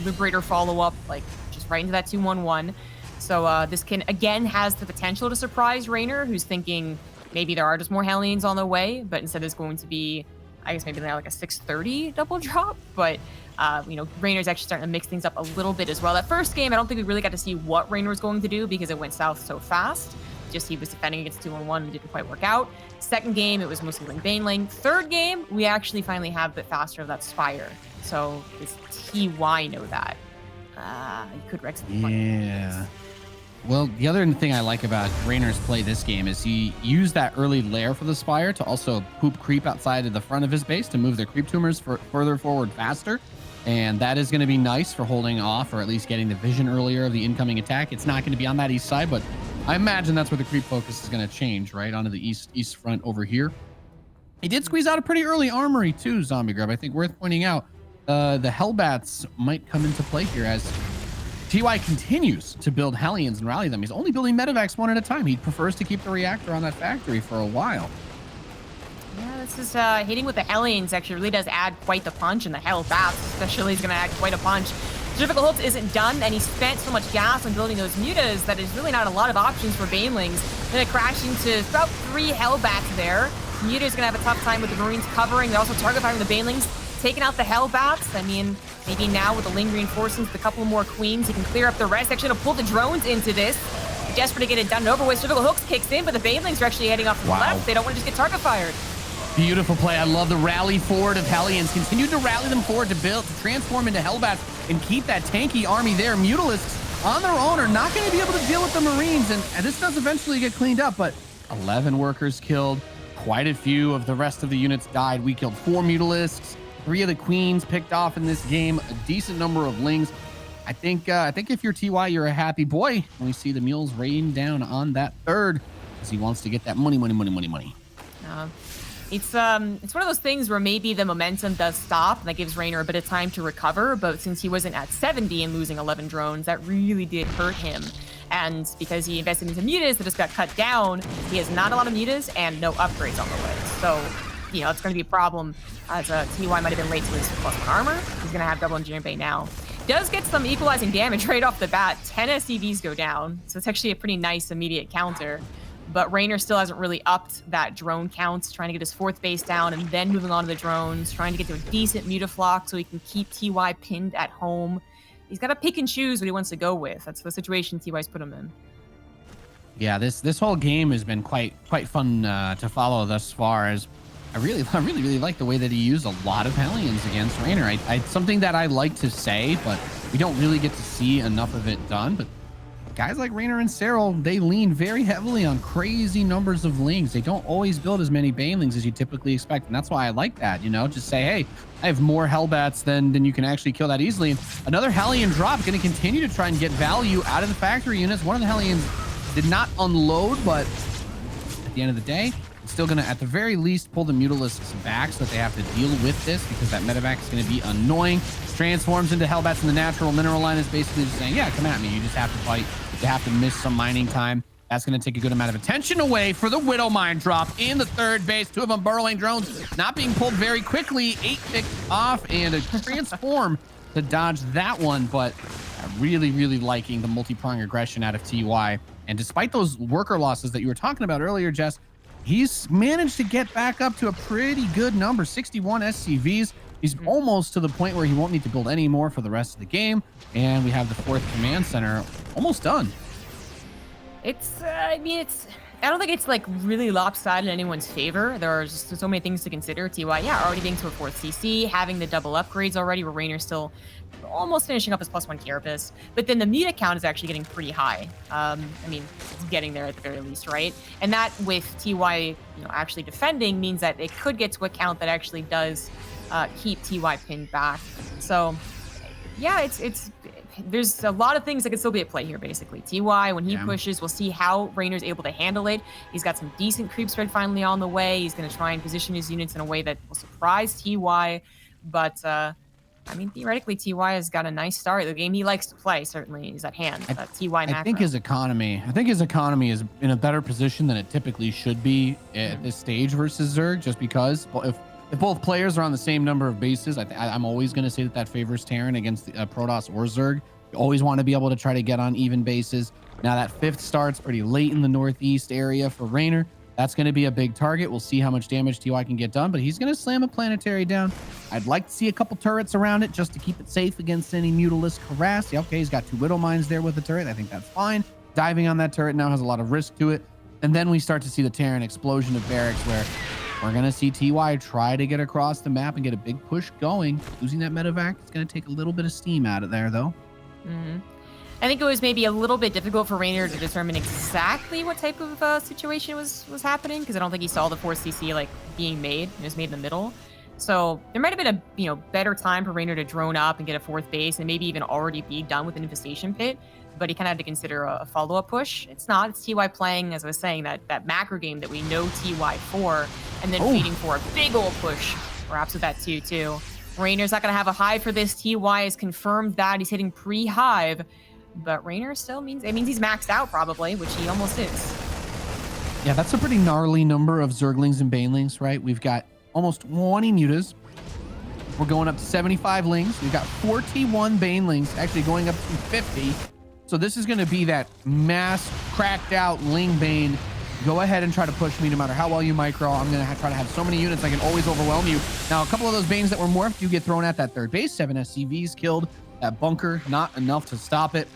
Liberator follow-up, like, just right into that 2-1-1. So this has the potential to surprise Reynor, who's thinking maybe there are just more Hellions on the way, but instead it's going to be, I guess, maybe like a 630 double drop. But, Reynor's actually starting to mix things up a little bit as well. That first game, I don't think we really got to see what Reynor was going to do because it went south so fast. Just he was defending against 2-1-1 and didn't quite work out. Second game, it was mostly Ling Baneling. Third game, we actually finally have a bit faster of that Spire. So does TY know that? He could Rex.
Yeah. Well, the other thing I like about Reynor's play this game is he used that early lair for the Spire to also poop creep outside of the front of his base to move their creep tumors further forward faster. And that is going to be nice for holding off or at least getting the vision earlier of the incoming attack. It's not going to be on that east side, but I imagine that's where the creep focus is going to change, right? Onto the east front over here. He did squeeze out a pretty early armory too, Zombie Grub. I think worth pointing out. The Hellbats might come into play here as TY continues to build Hellions and rally them. He's only building Medivacs one at a time. He prefers to keep the reactor on that factory for a while.
Yeah, this is hitting with the Hellions actually really does add quite the punch, and the Hellbats especially is going to add quite a punch. Difficult Hooks isn't done, and he spent so much gas on building those Mutas that there's really not a lot of options for Banelings. Then it crashed into about 3 Hellbats there. Muta's going to have a tough time with the Marines covering. They're also target firing the Banelings, taking out the Hellbats. I mean, maybe now with the Ling reinforcements, a couple more Queens, he can clear up the rest. Actually, to pull the drones into this. Desperate to get it done and over with. Difficult Hooks kicks in, but the Banelings are actually heading off to the left. They don't want to just get target fired.
Beautiful play. I love the rally forward of Hellions. Continue to rally them forward to transform into Hellbats and keep that tanky army there. Mutalisks on their own are not going to be able to deal with the Marines, and this does eventually get cleaned up, but 11 workers killed. Quite a few of the rest of the units died. We killed 4 Mutalisks, 3 of the Queens picked off in this game, a decent number of Lings. I think if you're TY, you're a happy boy when we see the Mules rain down on that third because he wants to get that money.
It's one of those things where maybe the momentum does stop, and that gives Reynor a bit of time to recover, but since he wasn't at 70 and losing 11 drones, that really did hurt him. And because he invested into Mutas that just got cut down, he has not a lot of Mutas and no upgrades on the way. So, it's going to be a problem, as TY might have been late to his +1 armor. He's going to have double engineering bay now. Does get some equalizing damage right off the bat. 10 SCVs go down, so it's actually a pretty nice immediate counter. But Reynor still hasn't really upped that drone count, trying to get his 4th base down and then moving on to the drones, trying to get to a decent Mutaflock so he can keep TY pinned at home. He's got to pick and choose what he wants to go with. That's the situation TY's put him in.
Yeah, this whole game has been quite fun to follow thus far. As I really like the way that he used a lot of Hellions against Reynor. It's something that I like to say, but we don't really get to see enough of it done. But guys like Reynor and Serral, they lean very heavily on crazy numbers of Lings. They don't always build as many Banelings as you typically expect, and that's why I like that. Just say, hey, I have more Hellbats than you can actually kill that easily. And another Hellion drop, going to continue to try and get value out of the factory units. One of the Hellions did not unload, but at the end of the day, it's still going to, at the very least, pull the Mutalisks back so that they have to deal with this, because that medevac is going to be annoying. Transforms into Hellbats, and the natural mineral line is basically just saying, yeah, come at me. You just have to fight. You have to miss some mining time. That's going to take a good amount of attention away for the Widow Mine drop in the 3rd base. 2 of them burrowing drones, not being pulled very quickly. 8 picked off, and a transform to dodge that one. But really liking the multi-prong aggression out of TY. And despite those worker losses that you were talking about earlier, Jess, he's managed to get back up to a pretty good number, 61 SCVs. He's almost to the point where he won't need to build any more for the rest of the game. And we have the 4th command center almost done.
I don't think it's like really lopsided in anyone's favor. There are just so many things to consider. TY, already being to a 4th CC, having the double upgrades already, where Reynor's still almost finishing up his +1 carapace. But then the Muta count is actually getting pretty high. It's getting there at the very least, right? And that with TY, actually defending means that it could get to a count that actually does keep TY pinned back. So yeah, there's a lot of things that could still be at play here, basically. TY, when he pushes, we'll see how Reynor's able to handle it. He's got some decent creep spread finally on the way. He's going to try and position his units in a way that will surprise TY. But, I mean, theoretically, TY has got a nice start. The game he likes to play, certainly, is at hand. TY macro.
I think his economy is in a better position than it typically should be at this stage versus Zerg, just because if both players are on the same number of bases, I'm always going to say that favors Terran against Protoss or Zerg. You always want to be able to try to get on even bases. Now that 5th starts pretty late in the northeast area for Reynor. That's going to be a big target. We'll see how much damage TY can get done, but he's going to slam a planetary down. I'd like to see a couple turrets around it just to keep it safe against any Mutalisk harass. Yeah, okay, he's got 2 Widow Mines there with the turret. I think that's fine. Diving on that turret now has a lot of risk to it. And then we start to see the Terran explosion of barracks where we're going to see TY try to get across the map and get a big push going. Losing that medevac, it's going to take a little bit of steam out of there, though.
I think it was maybe a little bit difficult for Reynor to determine exactly what type of situation was happening, because I don't think he saw the 4CC like being made. It was made in the middle. So there might have been a better time for Reynor to drone up and get a 4th base and maybe even already be done with an infestation pit. But he kind of had to consider a follow-up push. It's not. It's TY playing, as I was saying, that macro game that we know TY for, and then feeding for a big old push, perhaps with that 2-2. Reynor's not going to have a hive for this. TY has confirmed that. He's hitting pre-hive. But Reynor still means he's maxed out, probably, which he almost is.
Yeah, that's a pretty gnarly number of Zerglings and Banelings, right? We've got almost 20 Mutas. We're going up to 75 Lings. We've got 41 Banelings, actually going up to 50. So this is going to be that mass cracked out Ling Bane. Go ahead and try to push me no matter how well you micro. I'm going to try to have so many units I can always overwhelm you. Now, a couple of those Banes that were morphed do get thrown at that 3rd base. 7 SCVs killed. That bunker, not enough to stop it.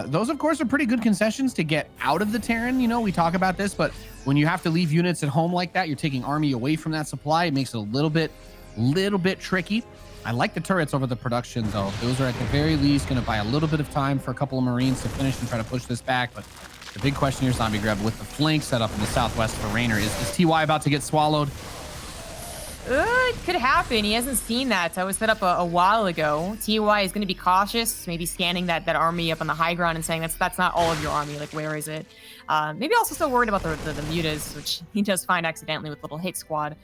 Those, of course, are pretty good concessions to get out of the Terran. You know, we talk about this, but when you have to leave units at home like that, you're taking army away from that supply. It makes it a little bit tricky. I like the turrets over the production, though. Those are at the very least going to buy a little bit of time for a couple of Marines to finish and try to push this back. But the big question here, Zombie Grub, with the flank set up in the southwest for Reynor, is TY about to get swallowed?
It could happen. He hasn't seen that. That was set up a while ago. TY is going to be cautious, maybe scanning that army up on the high ground and saying that's not all of your army. Like, where is it? Maybe also still worried about the mutas, which he does find accidentally with little hit squad.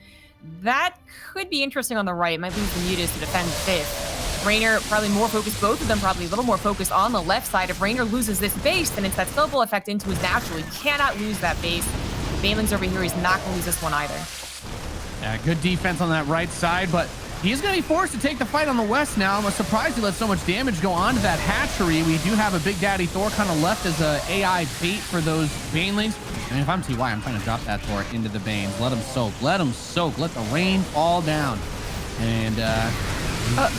That could be interesting on the right. Might lose the mutas to defend 5th. Reynor probably more focused, both of them probably a little more focused on the left side. If Reynor loses this base, then it's that snowball effect into his natural. He cannot lose that base. Banelings over here, he's not going to lose this one either.
Yeah, good defense on that right side, but he is going to be forced to take the fight on the west now. I'm surprised he let so much damage go on to that hatchery. We do have a Big Daddy Thor kind of left as a AI bait for those Banelings. I mean, if I'm TY, I'm trying to drop that Thor into the Banes. Let him soak. Let him soak. Let the rain fall down. And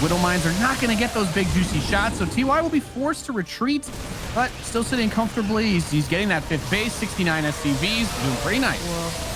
Widow Mines are not going to get those big juicy shots, so TY will be forced to retreat, but still sitting comfortably. He's getting that 5th base, 69 SCVs, doing pretty nice.
Whoa.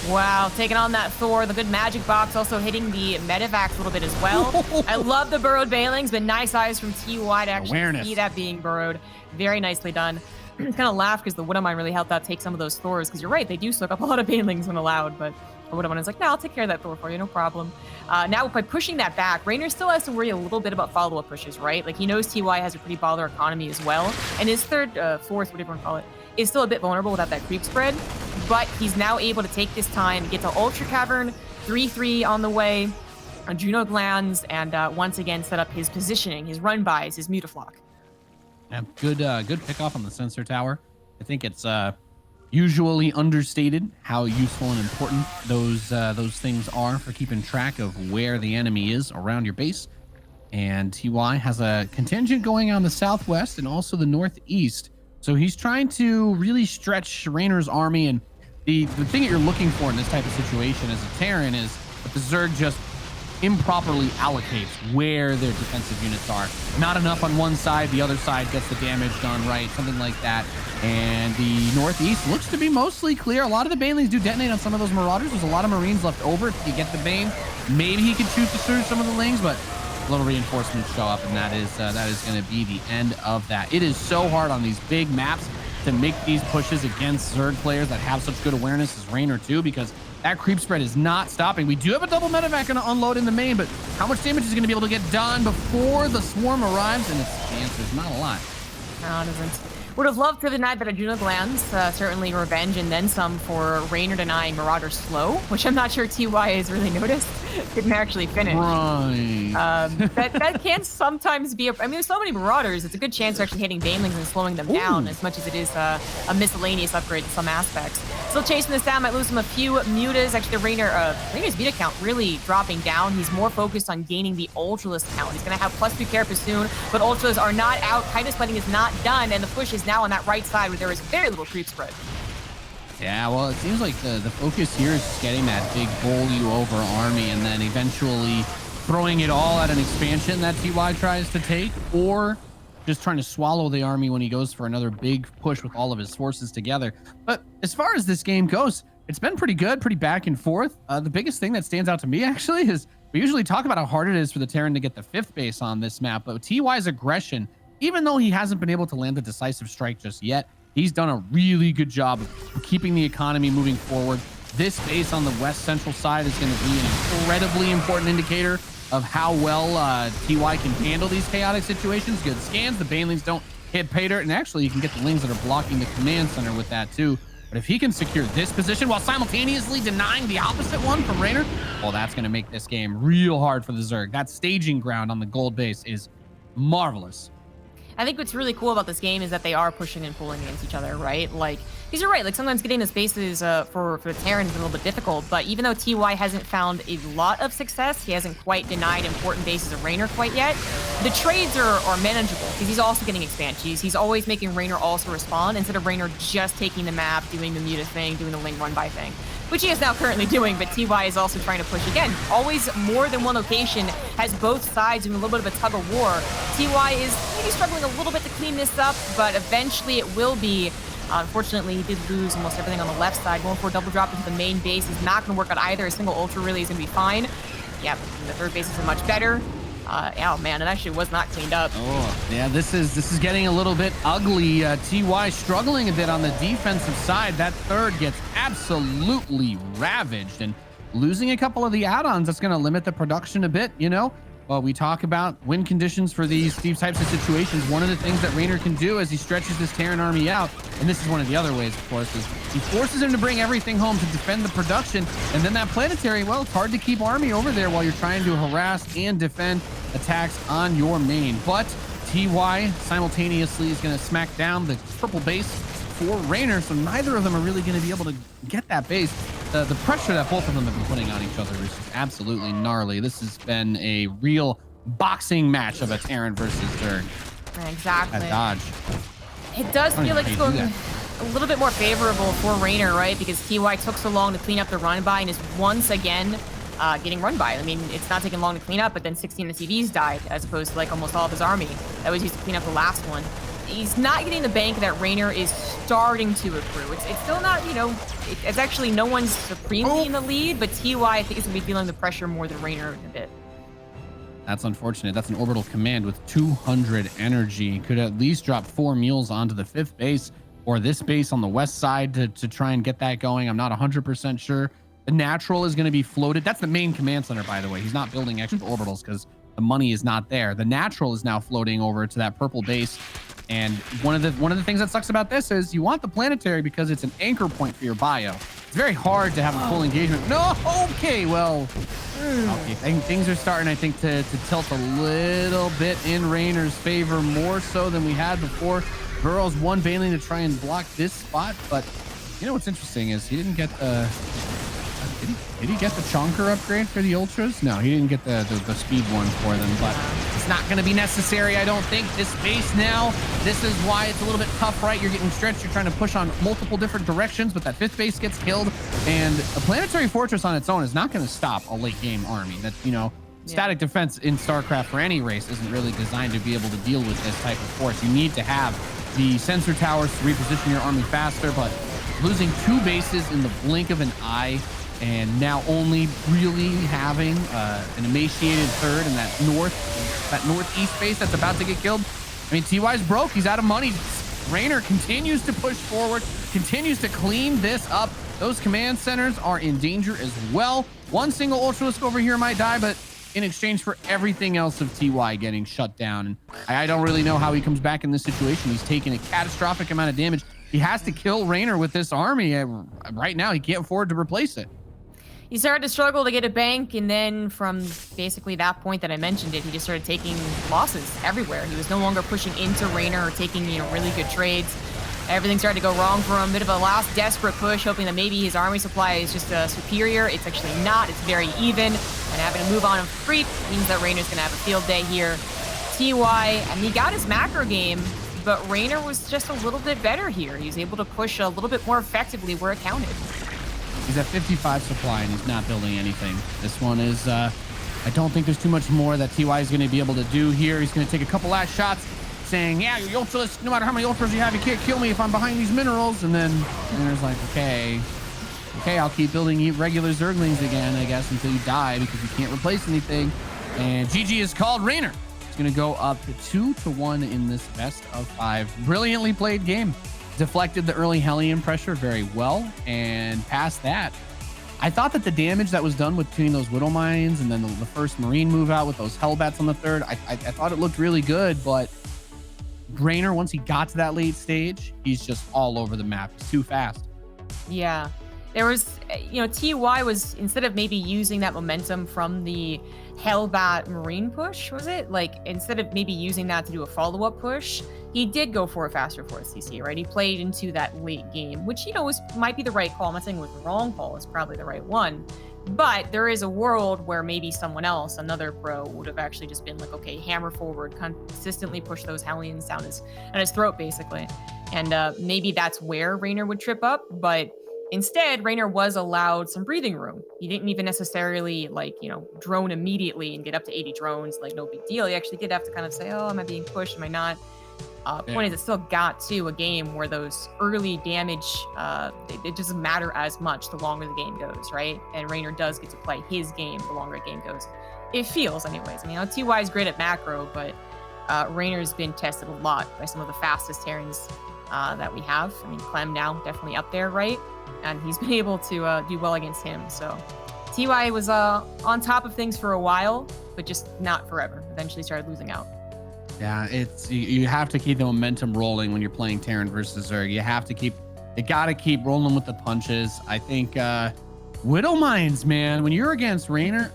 Wow, taking on that Thor, the good magic box, also hitting the medevac a little bit as well. I love the burrowed Banelings, but nice eyes from TY to actually see that being burrowed. Very nicely done. Kind of laugh because the Widow Mine really helped out take some of those Thors, because you're right, they do soak up a lot of Banelings when allowed, but the Widow Mine is like, no, I'll take care of that Thor for you, no problem. Now, by pushing that back, Reynor still has to worry a little bit about follow-up pushes, right? Like, he knows TY has a pretty baller economy as well, and his 3rd, 4th, whatever you want to call it, is still a bit vulnerable without that creep spread, but he's now able to take this time, get to Ultra Cavern, 3-3 on the way, Juno Glands, and once again set up his positioning, his run-bys, his Mutaflock.
Yeah, good pick off on the sensor tower. I think it's usually understated how useful and important those things are for keeping track of where the enemy is around your base. And TY has a contingent going on the southwest and also the northeast. So he's trying to really stretch Reynor's army, and the thing that you're looking for in this type of situation as a Terran is that the Zerg just improperly allocates where their defensive units are. Not enough on one side, the other side gets the damage done right, something like that. And the northeast looks to be mostly clear. A lot of the Banelings do detonate on some of those Marauders. There's a lot of Marines left over. If you get the Bane, maybe he could shoot through some of the Lings, but little reinforcements show up, and that is going to be the end of that. It is so hard on these big maps to make these pushes against Zerg players that have such good awareness as Reynor too, because that creep spread is not stopping. We do have a double medevac going to unload in the main, but how much damage is going to be able to get done before the swarm arrives? And the answer is not a lot.
No, it isn't. Would have loved to have denied that Adrenal Glands, certainly revenge, and then some for Reynor denying Marauder slow, which I'm not sure TY has really noticed. Didn't actually finish.
Right.
That can sometimes be, I mean, there's so many Marauders, it's a good chance of actually hitting Banelings and slowing them down, as much as it is a miscellaneous upgrade in some aspects. Still chasing this down, might lose him a few mutas. Actually, the Reynor's muta count really dropping down. He's more focused on gaining the Ultralisk count. He's going to have +2 carapace soon, but Ultras are not out. Tidus Splitting is not done, and the push is now on that right side where there is very little creep spread.
Yeah, well, it seems like the focus here is just getting that big bowl you over army and then eventually throwing it all at an expansion that TY tries to take, or just trying to swallow the army when he goes for another big push with all of his forces together. But as far as this game goes, it's been pretty good, pretty back and forth. The biggest thing that stands out to me actually is we usually talk about how hard it is for the Terran to get the 5th base on this map, but TY's aggression, even though he hasn't been able to land the decisive strike just yet, he's done a really good job of keeping the economy moving forward. This base on the west central side is going to be an incredibly important indicator of how well TY can handle these chaotic situations. Good scans, the Banelings don't hit pay dirt, and actually you can get the Lings that are blocking the command center with that too. But if he can secure this position while simultaneously denying the opposite one from Reynor, well, that's going to make this game real hard for the Zerg. That staging ground on the gold base is marvelous.
I think what's really cool about this game is that they are pushing and pulling against each other, right? Like, because you're right, like sometimes getting the spaces for the Terran is a little bit difficult, but even though TY hasn't found a lot of success, he hasn't quite denied important bases of Reynor quite yet, the trades are manageable because he's also getting expansions. He's always making Reynor also respond instead of Reynor just taking the map, doing the muta thing, doing the Ling run by thing, which he is now currently doing, but TY is also trying to push again. Always more than one location, has both sides doing a little bit of a tug of war. TY is maybe struggling a little bit to clean this up, but eventually it will be. Unfortunately, he did lose almost everything on the left side. Going for a double drop into the main base is not going to work out either. A single Ultra really is going to be fine. Yeah, the third base is much better. Oh man, it actually was not cleaned up.
Oh yeah, this is getting a little bit ugly. TY struggling a bit on the defensive side. That third gets absolutely ravaged, and losing a couple of the add-ons, that's going to limit the production a bit, you know. Well, we talk about win conditions for these types of situations. One of the things that Reynor can do as he stretches this Terran army out, and this is one of the other ways, of course, is he forces him to bring everything home to defend the production, and then that planetary, well, it's hard to keep army over there while you're trying to harass and defend attacks on your main. But TY simultaneously is going to smack down the purple base for Reynor, so neither of them are really going to be able to get that base. The pressure that both of them have been putting on each other is just absolutely gnarly. This has been a real boxing match of a Terran versus Zerg.
Exactly.
At Dodge.
It does feel like it's going a little bit more favorable for Reynor, right? Because TY took so long to clean up the run by and is once again getting run by. I mean, it's not taking long to clean up, but then 16 SCVs died as opposed to like almost all of his army that was used to clean up the last one. He's not getting the bank that Reynor is starting to accrue. It's still not, you know, it's actually no one's supremely in the lead, but TY I think is going to be feeling the pressure more than Reynor a bit.
That's unfortunate. That's an orbital command with 200 energy. Could at least drop 4 mules onto the 5th base or this base on the west side to try and get that going. I'm not 100% sure. The natural is going to be floated. That's the main command center, by the way. He's not building extra orbitals because the money is not there. The natural is now floating over to that purple base. And one of the things that sucks about this is you want the planetary because it's an anchor point for your bio. It's very hard to have a full engagement. No, okay, well, okay, things are starting, I think, to tilt a little bit in Reynor's favor, more so than we had before. Burrow's one Baneling to try and block this spot, but you know what's interesting is he didn't get the. Did he get the Chonker upgrade for the Ultras? No, he didn't get the speed one for them, but it's not going to be necessary, I don't think. This base now, this is why it's a little bit tough, right? You're getting stretched, you're trying to push on multiple different directions, but that 5th base gets killed, and a planetary fortress on its own is not going to stop a late game army. That, you know, static defense in StarCraft for any race isn't really designed to be able to deal with this type of force. You need to have the sensor towers to reposition your army faster, but losing 2 bases in the blink of an eye, and now only really having an emaciated third in that northeast base that's about to get killed. I mean, TY's broke. He's out of money. Reynor continues to push forward, continues to clean this up. Those command centers are in danger as well. One single Ultralisk over here might die, but in exchange for everything else of TY getting shut down. And I don't really know how he comes back in this situation. He's taking a catastrophic amount of damage. He has to kill Reynor with this army. Right now, he can't afford to replace it.
He started to struggle to get a bank, and then from basically that point that I mentioned it, he just started taking losses everywhere. He was no longer pushing into Reynor or taking, really good trades. Everything started to go wrong for him. Bit of a last desperate push, hoping that maybe his army supply is just superior. It's actually not. It's very even. And having to move on and creep means that Reynor's going to have a field day here. TY, and he got his macro game, but Reynor was just a little bit better here. He was able to push a little bit more effectively where it counted.
He's at 55 supply, and he's not building anything. This one is, I don't think there's too much more that TY is going to be able to do here. He's going to take a couple last shots, saying, yeah, your Ultras, no matter how many Ultras you have, you can't kill me if I'm behind these minerals. And then Reynor's like, okay, I'll keep building regular Zerglings again, I guess, until you die, because you can't replace anything. And GG is called. Reynor is going to go up to 2-1 in this best of 5. Brilliantly played game. Deflected the early Hellion pressure very well, and past that, I thought that the damage that was done between those Widow Mines and then the first Marine move out with those Hellbats on the third, I thought it looked really good, but Reynor, once he got to that late stage, he's just all over the map. He's too fast.
Yeah. There was, TY was, instead of maybe using that momentum from the Hellbat Marine push, was it? Like, instead of maybe using that to do a follow-up push, he did go for a faster force CC, right? He played into that late game, which, might be the right call. I'm not saying it was the wrong call. It's probably the right one. But there is a world where maybe someone else, another pro, would have actually just been like, okay, hammer forward, consistently push those Hellions down his throat, basically. And maybe that's where Reynor would trip up, but instead, Reynor was allowed some breathing room. He didn't even necessarily, drone immediately and get up to 80 drones, no big deal. He actually did have to kind of say, oh, am I being pushed? Am I not? Point is, it still got to a game where those early damage, it doesn't matter as much the longer the game goes, right? And Reynor does get to play his game the longer the game goes. It feels, anyways. TY is great at macro, but Reynor's been tested a lot by some of the fastest Terrans that we have. Clem now definitely up there, right? And he's been able to do well against him. So TY was on top of things for a while, but just not forever. Eventually started losing out.
Yeah, you have to keep the momentum rolling when you're playing Terran versus Zerg. You gotta keep rolling with the punches. I think Widow Mines, man, when you're against Reynor,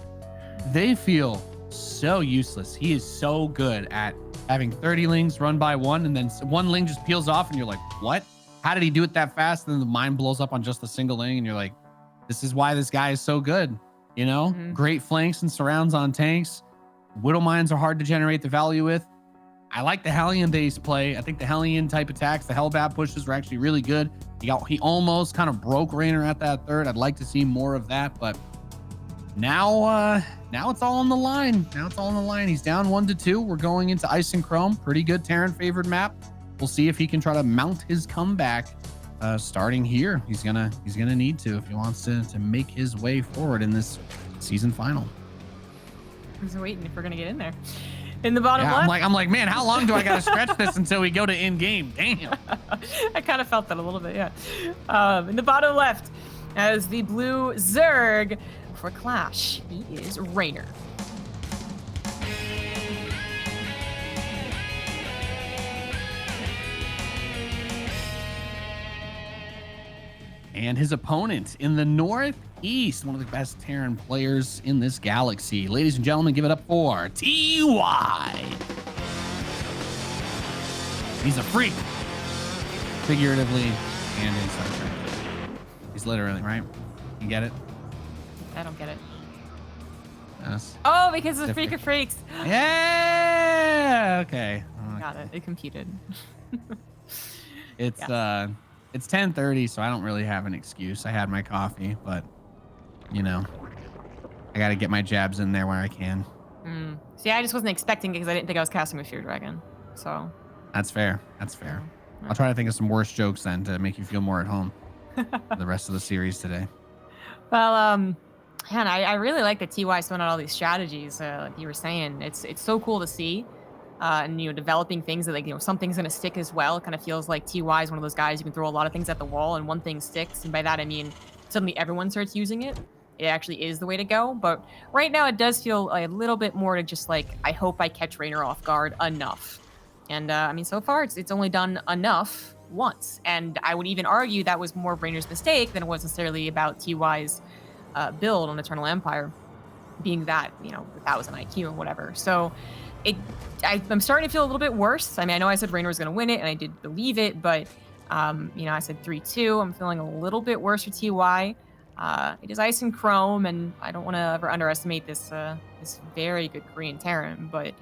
they feel so useless. He is so good at having 30 lings run by one, and then one ling just peels off, and you're like, what? How did he do it that fast? And then the mine blows up on just a single ling, and you're like, this is why this guy is so good. Great flanks and surrounds on tanks. Widow Mines are hard to generate the value with. I like the Hellion-based play. I think the Hellion-type attacks, the Hellbat pushes were actually really good. He almost kind of broke Reynor at that third. I'd like to see more of that, but now it's all on the line. He's down 1-2. We're going into Ice and Chrome. Pretty good Terran-favored map. We'll see if he can try to mount his comeback starting here. He's gonna need to if he wants to make his way forward in this season final.
I'm just waiting if we're gonna get in there. In the bottom left.
I'm like, man, how long do I gotta stretch this until we go to in-game? Damn.
I kind of felt that a little bit, yeah. In the bottom left, as the blue Zerg for Clash, he is Reynor.
And his opponent in the northeast, one of the best Terran players in this galaxy. Ladies and gentlemen, give it up for TY. He's a freak, figuratively and in Star Trek. He's literally, right? You get it?
I don't get it.
Yes.
Oh, because it's Freak of Freaks.
Yeah. Okay.
Got it. It computed.
It's It's 10:30, so I don't really have an excuse. I had my coffee, but I got to get my jabs in there where I can.
See, I just wasn't expecting it because I didn't think I was casting with Fear Dragon. So
that's fair. I'll try to think of some worse jokes then to make you feel more at home for the rest of the series today.
Well, man, I really like that TY throwing out all these strategies. Like you were saying, it's so cool to see. and developing things that like something's gonna stick as well. It kind of feels like TY is one of those guys you can throw a lot of things at the wall and one thing sticks, and by that I mean suddenly everyone starts using it. It actually is the way to go. But right now it does feel a little bit more to just like I hope I catch Reynor off guard enough. And I mean so far it's only done enough once, and I would even argue that was more of Reynor's mistake than it was necessarily about TY's build on Eternal Empire, being that 1,000 IQ and whatever. So I'm starting to feel a little bit worse. I mean, I know I said Reynor was going to win it, and I did believe it, but I said 3-2. I'm feeling a little bit worse for TY. It is Ice and Chrome, and I don't want to ever underestimate this this very good Korean Terran, but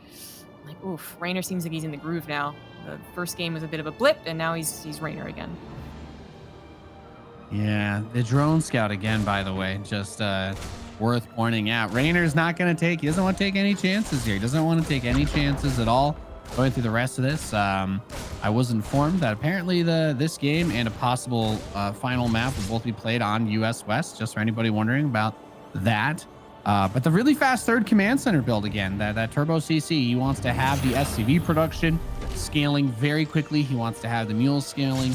like, oof, Reynor seems like he's in the groove now. The first game was a bit of a blip, and now he's Reynor again.
Yeah, the drone scout again, by the way, just worth pointing out. Reynor's not going to take, he doesn't want to take any chances here. He doesn't want to take any chances at all going through the rest of this. I was informed that apparently this game and a possible final map will both be played on US West, just for anybody wondering about that. But the really fast third command center build again, that Turbo CC, he wants to have the SCV production scaling very quickly. He wants to have the mules scaling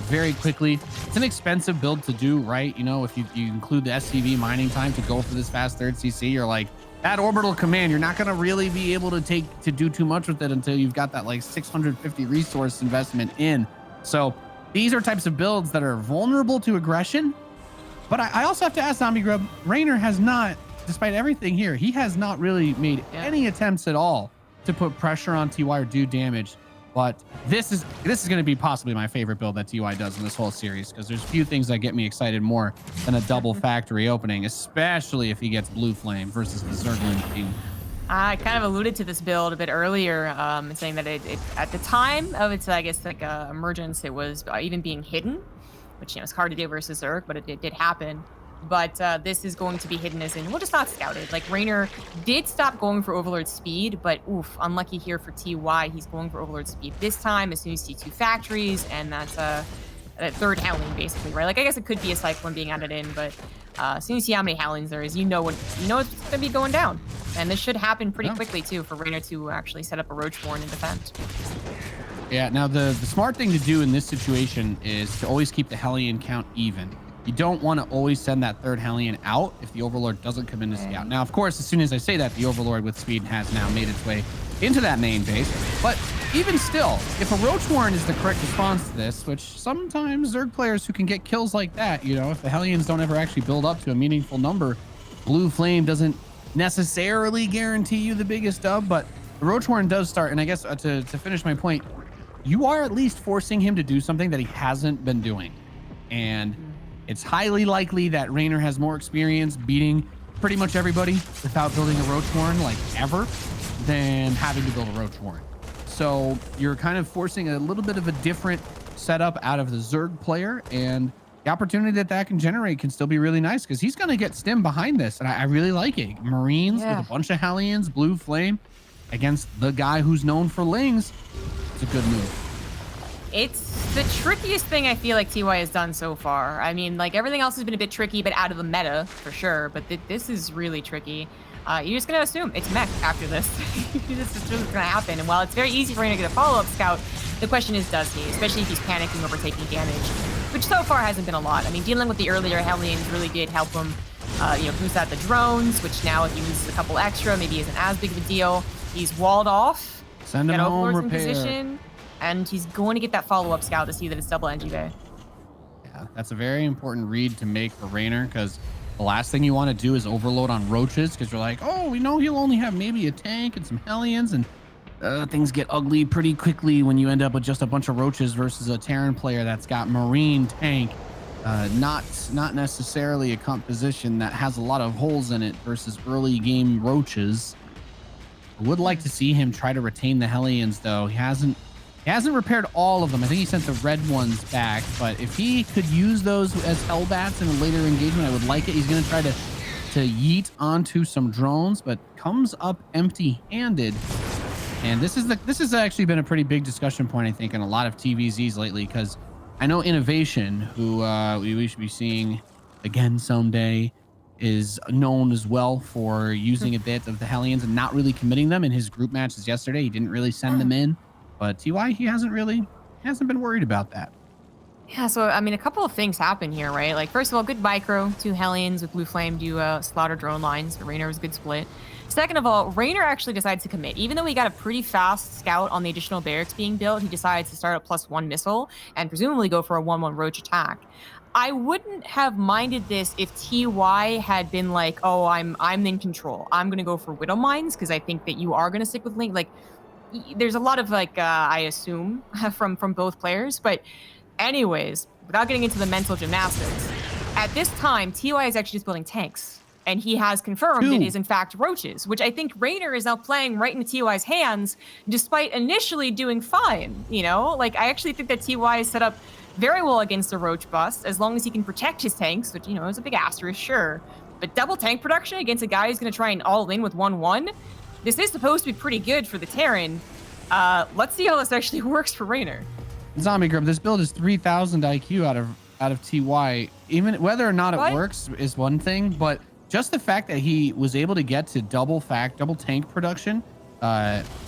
very quickly. It's an expensive build to do, right? If you include the SCV mining time to go for this fast third CC, you're like, that orbital command, you're not going to really be able to do too much with it until you've got that like 650 resource investment in. So these are types of builds that are vulnerable to aggression. But I also have to ask Zombie Grub, Reynor has not, despite everything here, he has not really made any attempts at all to put pressure on TY or do damage. But this is going to be possibly my favorite build that TY does in this whole series, because there's few things that get me excited more than a double factory opening, especially if he gets Blue Flame versus the Zerglin team.
I kind of alluded to this build a bit earlier, saying that it at the time of its, I guess, like emergence, it was even being hidden, which it's hard to do versus Zerg, but it did happen. But this is going to be hidden as in, well, just not scouted. Like, Reynor did stop going for Overlord speed, but oof, unlucky here for TY. He's going for Overlord speed this time as soon as you see 2 factories, and that's a third Howling, basically, right? Like, I guess it could be a Cyclone being added in, but as soon as you see how many Howlings there is, you know it's going to be going down. And this should happen pretty quickly, too, for Reynor to actually set up a Roachborn and defend.
Yeah, now the smart thing to do in this situation is to always keep the Hellion count even. You don't want to always send that third Hellion out if the Overlord doesn't come in to scout. Now, of course, as soon as I say that, the Overlord with speed has now made its way into that main base. But even still, if a Roach Warren is the correct response to this, which sometimes Zerg players who can get kills like that, if the Hellions don't ever actually build up to a meaningful number, Blue Flame doesn't necessarily guarantee you the biggest dub, but the Roach Warren does start. And I guess to finish my point, you are at least forcing him to do something that he hasn't been doing. And it's highly likely that Reynor has more experience beating pretty much everybody without building a Roach Warren, like ever, than having to build a Roach Warren. So you're kind of forcing a little bit of a different setup out of the Zerg player, and the opportunity that can generate can still be really nice, because he's going to get Stim behind this, and I really like it. Marines with a bunch of Hellions, Blue Flame, against the guy who's known for Lings. It's a good move.
It's the trickiest thing I feel like TY has done so far. I mean, like, everything else has been a bit tricky, but out of the meta, for sure. But this is really tricky. You're just going to assume it's mech after this. This is just going to happen. And while it's very easy for him to get a follow-up scout, the question is, does he? Especially if he's panicking over taking damage, which so far hasn't been a lot. I mean, dealing with the earlier Hellions really did help him, boost out the drones, which now if he loses a couple extra, maybe isn't as big of a deal. He's walled off.
Send him home, repair.
Position. And he's going to get that follow-up scout to see that it's double NG Bay.
Yeah, that's a very important read to make for Reynor, because the last thing you want to do is overload on roaches, because you're like, oh, we know he'll only have maybe a tank and some Hellions, and things get ugly pretty quickly when you end up with just a bunch of roaches versus a Terran player that's got Marine tank. Not necessarily a composition that has a lot of holes in it versus early game roaches. I would like to see him try to retain the Hellions, though. He hasn't repaired all of them. I think he sent the red ones back, but if he could use those as Hellbats in a later engagement, I would like it. He's going to try to yeet onto some drones, but comes up empty-handed. And this has actually been a pretty big discussion point, I think, in a lot of TVZs lately, because I know Innovation, who we should be seeing again someday, is known as well for using a bit of the Hellions and not really committing them in his group matches yesterday. He didn't really send them in, but TY, he hasn't been worried about that.
Yeah, so I mean, a couple of things happen here, right? Like, first of all, good micro, 2 Hellions with Blue Flame do slaughter drone lines. So Reynor was a good split. Second of all, Reynor actually decides to commit. Even though he got a pretty fast scout on the additional barracks being built, he decides to start a +1 missile and presumably go for a 1-1 roach attack. I wouldn't have minded this if TY had been like, oh, I'm in control. I'm going to go for Widow Mines because I think that you are going to stick with Link. Like, there's a lot of, like, I assume, from both players, but anyways, without getting into the mental gymnastics, at this time, TY is actually just building tanks. And he has confirmed it is, in fact, roaches, which I think Reynor is now playing right into TY's hands, despite initially doing fine, you know? Like, I actually think that TY is set up very well against the roach bust, as long as he can protect his tanks, which, you know, is a big asterisk, sure. But double tank production against a guy who's going to try and all-in with 1-1, this is supposed to be pretty good for the Terran. Let's see how this actually works for Reynor.
Zombie Grub, this build is 3,000 IQ out of TY. Even whether or not it works is one thing, but just the fact that he was able to get to double tank production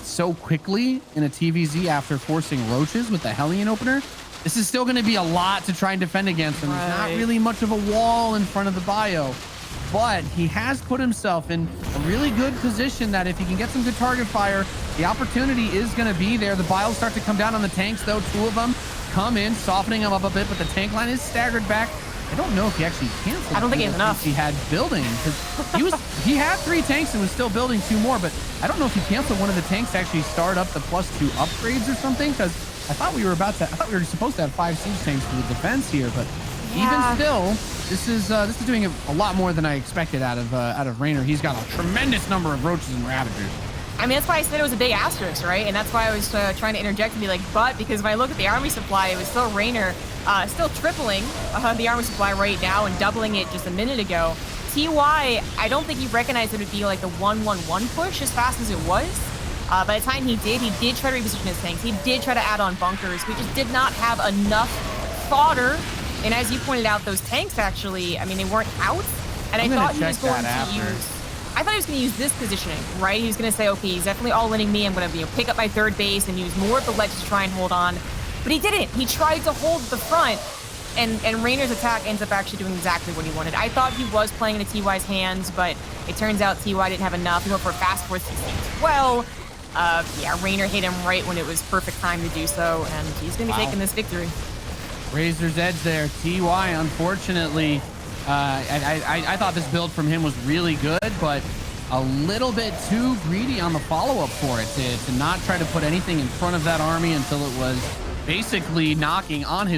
so quickly in a TVZ after forcing roaches with the Hellion opener, this is still going to be a lot to try and defend against him. There's not really much of a wall in front of the bio, but he has put himself in a really good position that if he can get some good target fire, the opportunity is going to be there. The bios start to come down on the tanks, though. 2 of them come in, softening them up a bit, but the tank line is staggered back. I don't know if he actually canceled.
I don't think he has enough.
He had building because he had 3 tanks and was still building 2 more, but I don't know if he canceled one of the tanks to actually start up the +2 upgrades or something, because I thought we were supposed to have 5 siege tanks for the defense here, but even still, this is doing a lot more than I expected out of Reynor. He's got a tremendous number of roaches and ravagers.
I mean, that's why I said it was a big asterisk, right? And that's why I was trying to interject and be like, but, because when I look at the army supply, it was still Reynor, still tripling the army supply right now and doubling it just a minute ago. TY, I don't think he recognized it would be like the 1-1-1 push as fast as it was. By the time he did try to reposition his tanks. He did try to add on bunkers. We just did not have enough fodder. And as you pointed out, those tanks actually, I mean, they weren't out. And I thought he was going to use this positioning, right? He was going to say, okay, he's definitely all-inning me. I'm going to pick up my 3rd base and use more of the ledge to try and hold on. But he didn't. He tried to hold the front. And Reynor's attack ends up actually doing exactly what he wanted. I thought he was playing into TY's hands, but it turns out TY didn't have enough. He went for a fast force as well. Yeah, Reynor hit him right when it was perfect time to do so, and he's going to be taking this victory.
Razor's edge there. TY, unfortunately, I thought this build from him was really good, but a little bit too greedy on the follow-up for it, to not try to put anything in front of that army until it was basically knocking on his